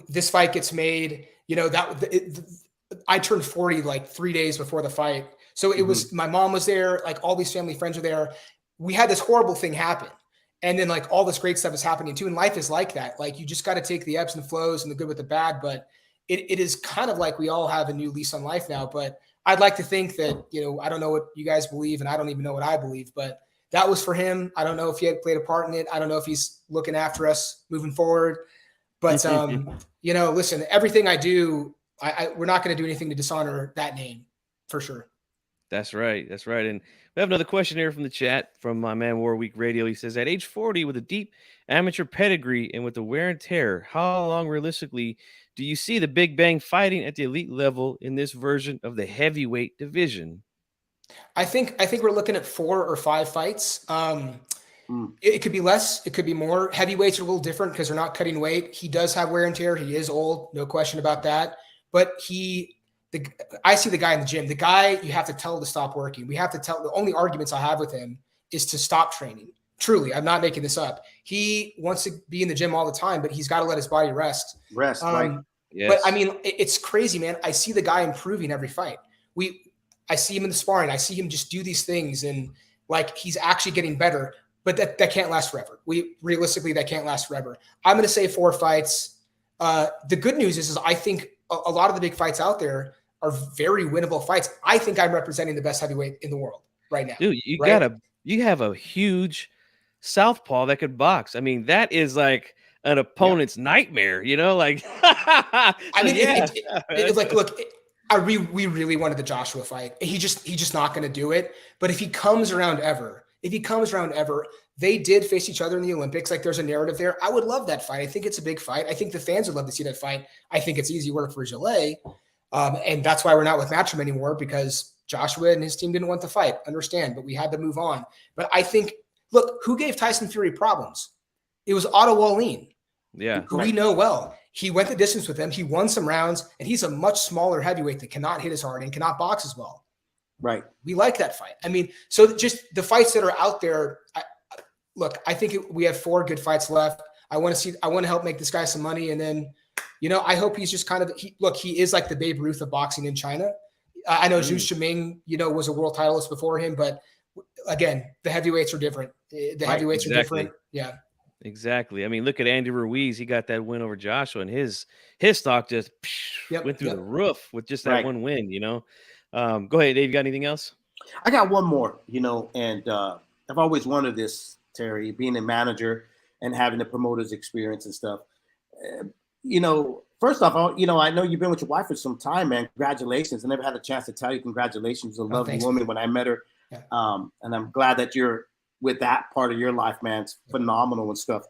this fight gets made. I turned 40 3 days before the fight. So it was, my mom was there, all these family friends were there. We had this horrible thing happen. And then all this great stuff is happening too. And life is like that. You just got to take the ebbs and flows and the good with the bad. But it is kind of we all have a new lease on life now. But I'd like to think that, I don't know what you guys believe, and I don't even know what I believe, but that was for him. I don't know if he had played a part in it. I don't know if he's looking after us moving forward. But, listen, everything I do, we're not going to do anything to dishonor that name, for sure. That's right. That's right. And we have another question here from the chat from my man Warweek Radio. He says, at age 40, with a deep amateur pedigree and with the wear and tear, how long realistically do you see the Big Bang fighting at the elite level in this version of the heavyweight division? I think we're looking at 4 or 5 fights. It could be less. It could be more. Heavyweights are a little different because they're not cutting weight. He does have wear and tear. He is old. No question about that. But I see the guy in the gym. The guy you have to tell to stop working. We have to tell. The only arguments I have with him is to stop training. Truly, I'm not making this up. He wants to be in the gym all the time, but he's got to let his body rest. Right. Yes. But I mean, it's crazy, man. I see the guy improving every fight. I see him in the sparring. I see him just do these things, and like he's actually getting better. But that can't last forever. Realistically, that can't last forever. I'm going to say 4 fights. The good news is I think a lot of the big fights out there are very winnable fights. I think I'm representing the best heavyweight in the world right now. Dude, you have a huge southpaw that could box. I mean, that is like an opponent's nightmare, like. I mean, it's like, look, we really wanted the Joshua fight. He's just not going to do it. But if he comes around ever, they did face each other in the Olympics. Like there's a narrative there. I would love that fight. I think it's a big fight. I think the fans would love to see that fight. I think it's easy work for Gillet. And that's why we're not with Matchroom anymore, because Joshua and his team didn't want the fight. Understand, but we had to move on. But I think, look, who gave Tyson Fury problems? It was Otto Wallin. Yeah. Who we know well. He went the distance with him. He won some rounds, and he's a much smaller heavyweight that cannot hit as hard and cannot box as well. Right. We like that fight. I mean, so just the fights that are out there. I think we have 4 good fights left. I want to help make this guy some money. And then, I hope he's just kind of, he is like the Babe Ruth of boxing in China. I know Zhu Shiming, was a world titleist before him, but again, the heavyweights are different. The heavyweights are different. Yeah. Exactly. I mean, look at Andy Ruiz. He got that win over Joshua, and his stock just went through the roof with just that one win, Go ahead, Dave. You got anything else? I got one more, and I've always wanted this, Terry, being a manager and having the promoter's experience and stuff. First off, I know you've been with your wife for some time, man. Congratulations. I never had a chance to tell you congratulations. She's a lovely woman when I met her. Yeah. And I'm glad that you're with that part of your life, man. It's phenomenal and stuff.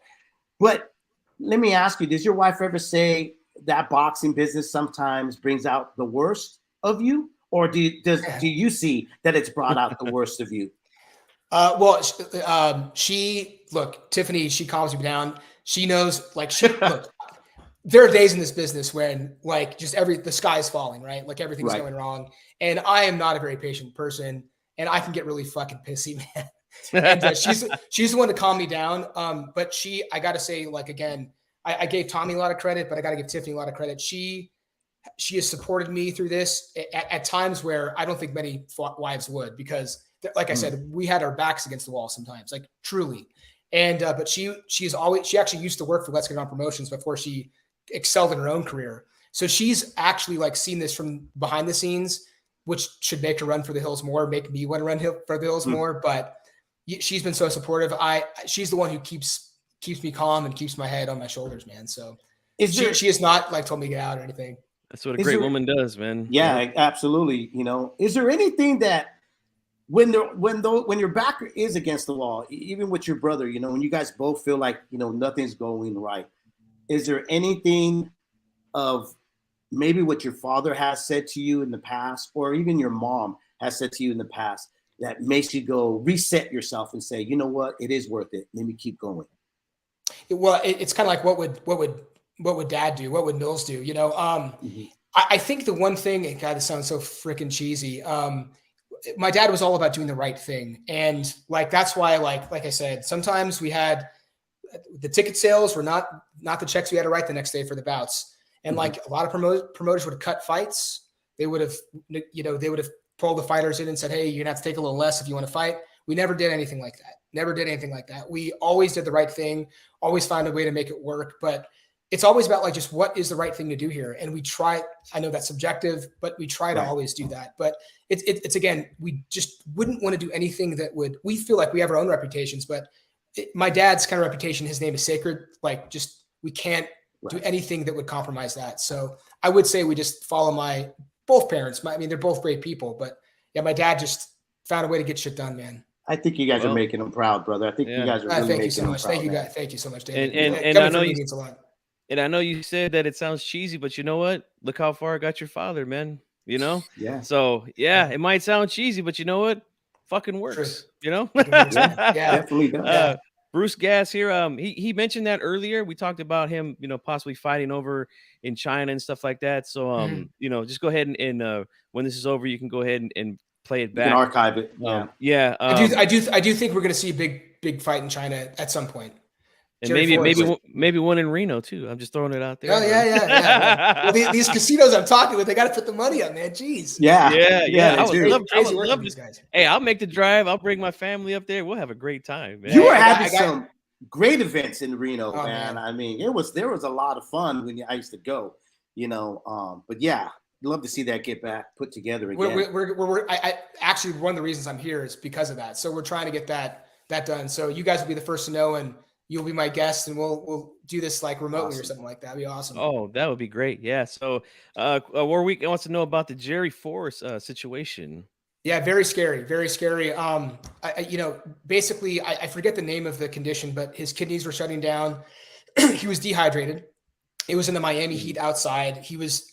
But let me ask you, does your wife ever say that boxing business sometimes brings out the worst of you? Or do you see that it's brought out the worst of you? Tiffany, she calms me down. She knows, look, there are days in this business when the sky is falling, right? Like everything's going wrong. And I am not a very patient person, and I can get really fucking pissy, man. And she's the one to calm me down. But I got to say, again, I gave Tommy a lot of credit, but I got to give Tiffany a lot of credit. She has supported me through this at times where I don't think many wives would, because like I said, we had our backs against the wall sometimes, like truly. And, but she actually used to work for Let's Get On Promotions before she excelled in her own career. So she's actually seen this from behind the scenes, which should make her run for the hills more, make me want to run for the hills more. But she's been so supportive. She's the one who keeps me calm and keeps my head on my shoulders, man. So she has not told me to get out or anything. That's what a great woman does, man. Yeah, absolutely. Is there anything that when your back is against the wall, even with your brother, when you guys both feel like, nothing's going right, is there anything of maybe what your father has said to you in the past, or even your mom has said to you in the past, that makes you go reset yourself and say, you know what, it is worth it. Let me keep going. Well, it's kind of like what would Dad do? What would Mills do? I think the one thing, and God, this sounds so freaking cheesy. My dad was all about doing the right thing, and that's why, like I said, sometimes we had the ticket sales were not the checks we had to write the next day for the bouts, and a lot of promoters would have cut fights. They would have, pulled the fighters in and said, "Hey, you're gonna have to take a little less if you want to fight." We never did anything like that. We always did the right thing. Always found a way to make it work. But it's always about like just what is the right thing to do here, and we try. I know that's subjective, but we try to always do that. But it's again, we just wouldn't want to do anything that would. We feel like we have our own reputations, but my dad's kind of reputation, his name is sacred. Like, just we can't do anything that would compromise that. So I would say we just follow my both parents. I mean, they're both great people, but yeah, my dad just found a way to get shit done, man. I think you guys are making him proud, brother. I think you guys are really thank making you so him much. proud, Thank you, man. guys. Thank you so much, David. And I know you means a lot. And I know you said that it sounds cheesy, but you know what? Look how far I got your father, man. You know? Yeah. So yeah, it might sound cheesy, but you know what? Fucking works. True. You know? Yeah, definitely does. Bruce Gass here. He mentioned that earlier. We talked about him, possibly fighting over in China and stuff like that. So just go ahead and when this is over, you can go ahead and play it back. You can archive it. Yeah. I do think we're gonna see a big fight in China at some point. And maybe one in Reno too. I'm just throwing it out there. Oh yeah. Well, these casinos I'm talking with, they got to put the money up, man. Jeez. Yeah. I would love these guys. Hey, I'll make the drive. I'll bring my family up there. We'll have a great time, man. You were having some great events in Reno, man. Man. I mean, there was a lot of fun when I used to go. But yeah, love to see that get back put together again. I actually, one of the reasons I'm here is because of that. So we're trying to get that done. So you guys will be the first to know, and you'll be my guest, and we'll do this like remotely or something like that. That'd be awesome. Oh, that would be great. Yeah. So Warwick wants to know about the Jerry Force situation. Yeah, very scary, very scary. Basically, I forget the name of the condition, but his kidneys were shutting down. He was dehydrated. It was in the Miami heat outside. He was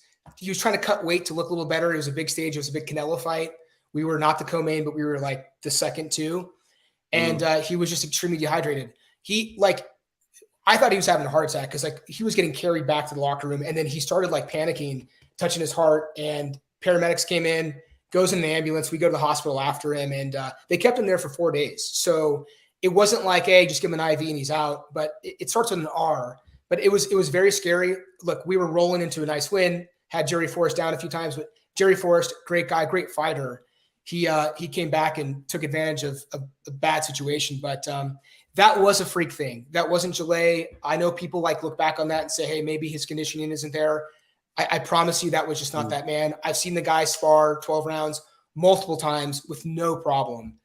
trying to cut weight to look a little better. It was a big stage. It was a big Canelo fight. We were not the co-main, but we were like the second two. And he was just extremely dehydrated. I thought he was having a heart attack because he was getting carried back to the locker room, and then he started panicking, touching his heart, and paramedics came in, goes in the ambulance. We go to the hospital after him, and they kept him there for 4 days. So it wasn't like, hey, just give him an IV and he's out, but it starts with an R. But it was very scary. Look, we were rolling into a nice win, had Jerry Forrest down a few times, but Jerry Forrest, great guy, great fighter. He came back and took advantage of a bad situation, but that was a freak thing. That wasn't Gillet. I know people look back on that and say, hey, maybe his conditioning isn't there. I promise you that was just not that man. I've seen the guy spar 12 rounds multiple times with no problem.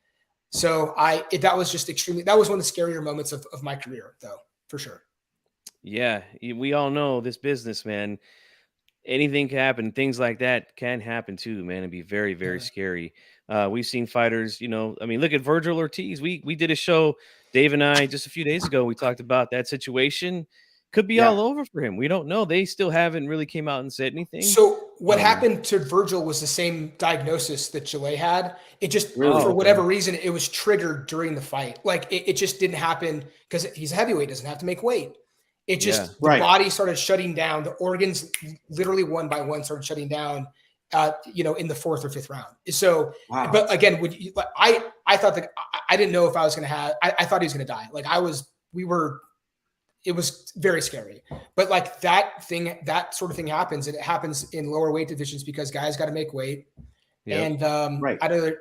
So that was just extremely, that was one of the scarier moments of my career, though, for sure. Yeah, we all know this business, man. Anything can happen. Things like that can happen too, man. It'd be very, very scary. We've seen fighters, look at Virgil Ortiz. We did a show, Dave and I, just a few days ago. We talked about that situation. Could be all over for him. We don't know. They still haven't really came out and said anything. So what happened to Virgil was the same diagnosis that Gillet had. It just, for whatever reason, it was triggered during the fight. It just didn't happen because he's a heavyweight, doesn't have to make weight. It just, the body started shutting down. The organs literally one by one started shutting down, in the fourth or fifth round. So, but again, I thought that I didn't know if I was going to have, I thought he was going to die. It was very scary, but that sort of thing happens. And it happens in lower weight divisions because guys got to make weight. Yep. And, I don't,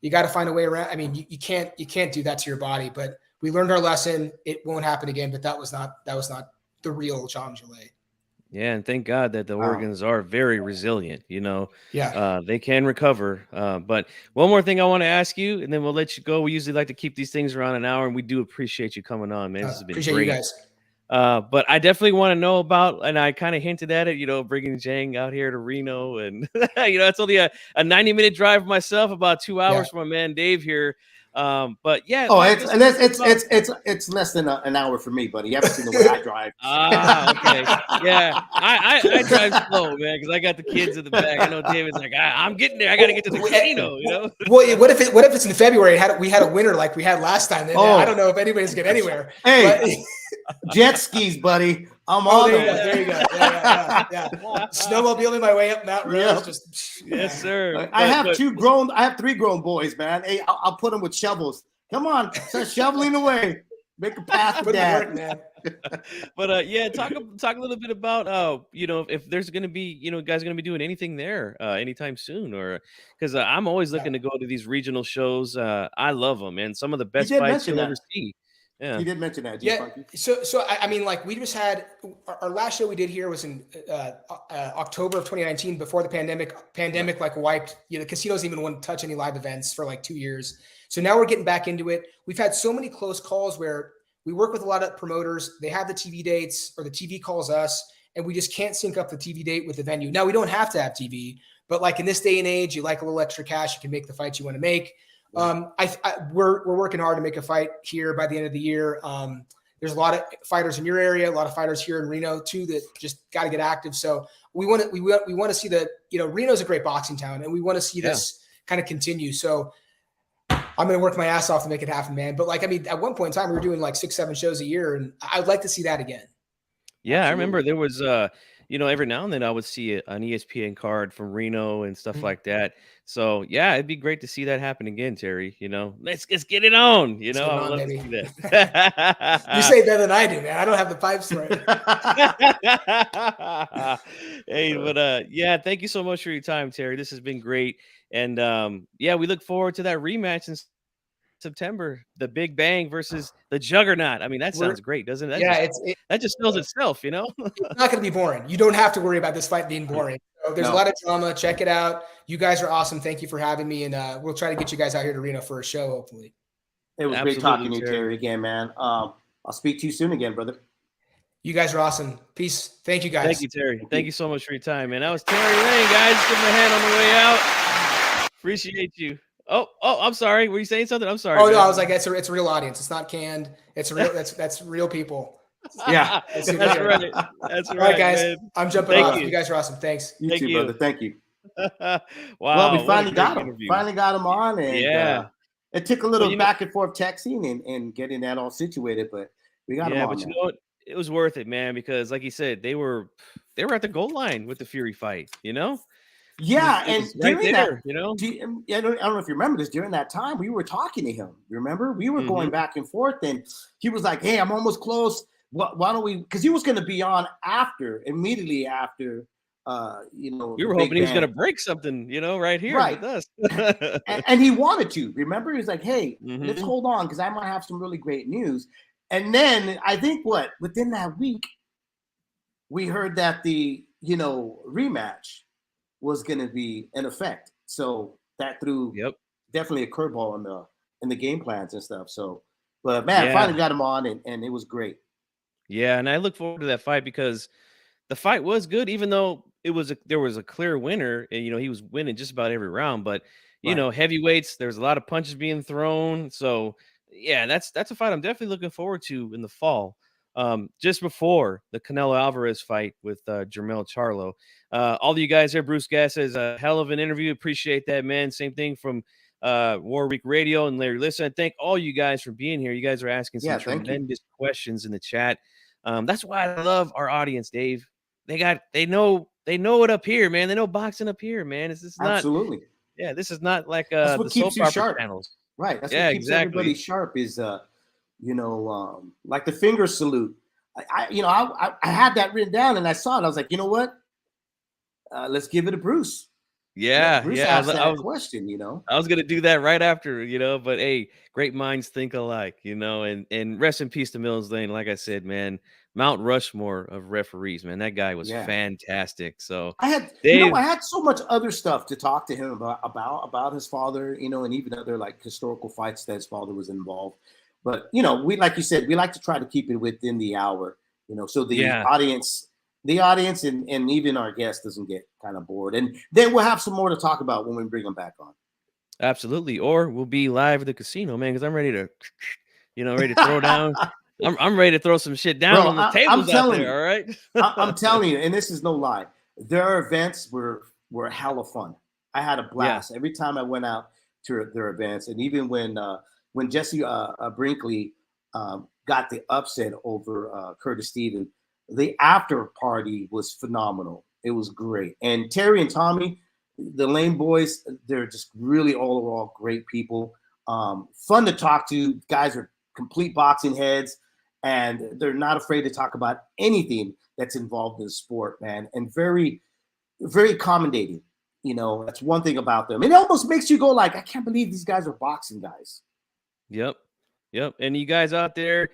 you got to find a way around. I mean, you can't do that to your body, but we learned our lesson. It won't happen again, but that was not the real John Gillet. Yeah, and thank God that the organs are very resilient. They can recover. But one more thing I want to ask you, and then we'll let you go. We usually like to keep these things around an hour, and we do appreciate you coming on, man. This has been appreciate great. You guys. But I definitely want to know about, and I kind of hinted at it, bringing Zhang out here to Reno, and it's only a 90-minute drive for myself, about 2 hours from my man Dave here. But yeah. Oh, it's less than an hour for me, buddy. You haven't seen the way I drive. Okay. Yeah, I drive slow, man, because I got the kids in the back. I know David's like, I'm getting there. I got to get to the casino. Well, what if it's in February? We had a winter like we had last time. I don't know if anybody's getting anywhere. Hey, jet skis, buddy. I'm on them. There you go. Yeah. Snowmobiling my way up Mount Rose. Yes, sir. I have 3 grown boys, man. Hey, I'll put them with shovels. Come on, start shoveling away. Make a path for Dad. Man. But talk a little bit about if there's going to be guys going to be doing anything there anytime soon, or because I'm always looking to go to these regional shows. I love them, and some of the best fights you'll ever see. Yeah. You did mention that, G Yeah. Funky. So I mean, like we just had our last show we did here was in October of 2019 before the pandemic. Pandemic like wiped. The casinos even wouldn't touch any live events for like 2 years. So now we're getting back into it. We've had so many close calls where we work with a lot of promoters. They have the TV dates or the TV calls us, and we just can't sync up the TV date with the venue. Now we don't have to have TV, but like in this day and age, you like a little extra cash, you can make the fights you want to make. We're working hard to make a fight here by the end of the year. There's a lot of fighters in your area, a lot of fighters here in Reno too that just got to get active. So we want to see that. Reno's a great boxing town, and we want to see this kind of continue. So I'm going to work my ass off to make it happen, man. But like, I mean, at one point in time, we were doing like 6-7 shows a year, and I'd like to see that again. Yeah, I remember there was every now and then I would see an ESPN card from Reno and stuff like that. So yeah, it'd be great to see that happen again, Terry. Let's get it on. I would love to see that. You say better than I do, man. I don't have the pipes right. Hey, but yeah, thank you so much for your time, Terry. This has been great. And yeah, we look forward to that rematch in September, the Big Bang versus the Juggernaut. I mean, that sounds great, doesn't it? That just sells itself, It's not going to be boring. You don't have to worry about this fight being boring. So there's a lot of drama. Check it out. You guys are awesome. Thank you for having me, and we'll try to get you guys out here to Reno for a show, hopefully. It was great talking to you, Terry, again, man. I'll speak to you soon again, brother. You guys are awesome. Peace. Thank you, guys. Thank you, Terry. Thank you so much for your time, man. That was Terry Lane, guys. Give him a hand on the way out. Appreciate you. Oh, I'm sorry. Were you saying something? I'm sorry. Oh, man. No, I was like, it's a real audience. It's not canned. It's real. That's real people. Yeah, that's right. That's right. All right, guys. Man. I'm jumping off. You guys are awesome. Thanks. You too, brother. Thank you. Wow. Well, we finally got him. Finally got him on, and it took a little back and forth texting and getting that all situated, but we got him on. But you know what? It was worth it, man, because like you said, they were at the goal line with the Fury fight. Yeah, it and was right during there, I don't know if you remember this. During that time, we were talking to him. Remember, we were going back and forth, and he was like, "Hey, I'm almost close. Why don't we?" Because he was going to be on immediately after. We were hoping he was going to break something, right here with us. and he wanted to. Remember, he was like, "Hey, let's hold on, because I might have some really great news." And then I think within that week, we heard that the rematch was going to be in effect. So that threw definitely a curveball in the game plans and stuff. So, but man, finally got him on, and it was great. Yeah, and I look forward to that fight because the fight was good, even though there was a clear winner, and he was winning just about every round. But heavyweights, there's a lot of punches being thrown. So yeah, that's a fight I'm definitely looking forward to in the fall. Just before the Canelo Alvarez fight with Jermell Charlo. All of you guys there, Bruce Gass says a hell of an interview. Appreciate that, man. Same thing from Warwick Radio and Larry Listen. Thank all you guys for being here. You guys are asking some tremendous questions in the chat. That's why I love our audience, Dave. They know it up here, man. They know boxing up here, man. This is not absolutely. Yeah, this is not like that's what the keeps soap you opera sharp. Channels. Right. That's what keeps everybody sharp is like the finger salute. I had that written down, and I saw it. I was like, you know what? Let's give it to Bruce. Yeah, Bruce asked that question. I was gonna do that right after, but hey, great minds think alike, and rest in peace to Mills Lane. Like I said, man, Mount Rushmore of referees, man. That guy was fantastic. So I had so much other stuff to talk to him about his father, and even other like historical fights that his father was involved. But we, like you said, we like to try to keep it within the hour, so the audience and even our guest doesn't get kind of bored. And then we'll have some more to talk about when we bring them back on. Absolutely. Or we'll be live at the casino, man, because I'm ready to, ready to throw down. I'm ready to throw some shit down on the tables out there. All right. I'm telling you, and this is no lie. Their events were hella fun. I had a blast every time I went out to their events. And even when Jesse Brinkley got the upset over Curtis Stevens, the after party was phenomenal. It was great. And Terry and Tommy, the Lane boys, they're just really all great people. Fun to talk to. Guys are complete boxing heads, and they're not afraid to talk about anything that's involved in the sport, man. And very, very accommodating. That's one thing about them. It almost makes you go like, I can't believe these guys are boxing guys. Yep. Yep. And you guys out there,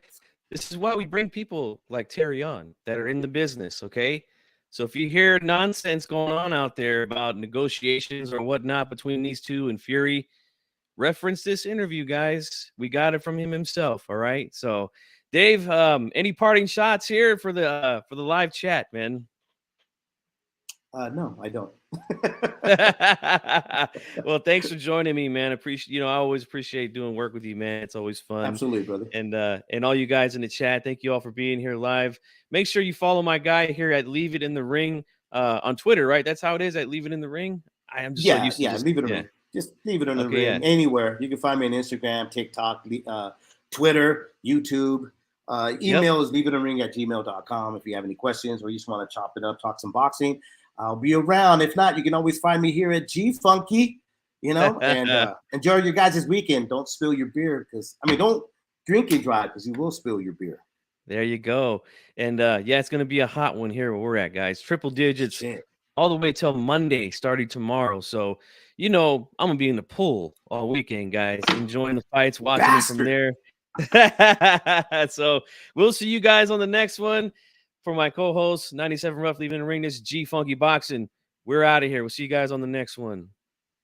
this is why we bring people like Terry on that are in the business. Okay. So if you hear nonsense going on out there about negotiations or whatnot between these two and Fury, reference this interview, guys. We got it from him himself. All right. So, Dave, any parting shots here for the live chat, man? No, I don't. Well, thanks for joining me, man. Appreciate, I always appreciate doing work with you, man. It's always fun. Absolutely, brother. And all you guys in the chat, thank you all for being here live. Make sure you follow my guy here at Leave It in the Ring on Twitter, right? That's how it is, at Leave It in the Ring. I am just so used to leave it in the ring. Just leave it in the ring. Anywhere you can find me on Instagram, TikTok, Twitter, YouTube. Email is leaveitinthering@gmail.com if you have any questions or you just want to chop it up, talk some boxing. I'll be around. If not, you can always find me here at G Funky, and enjoy your guys' weekend. Don't spill your beer don't drink and drive because you will spill your beer. There you go. And it's going to be a hot one here where we're at, guys. Triple digits all the way till Monday, starting tomorrow. So, I'm going to be in the pool all weekend, guys, enjoying the fights, watching them from there. So we'll see you guys on the next one. For my co-host, 97 Rough Leaving the Ring, this is G Funky Boxing. We're out of here. We'll see you guys on the next one.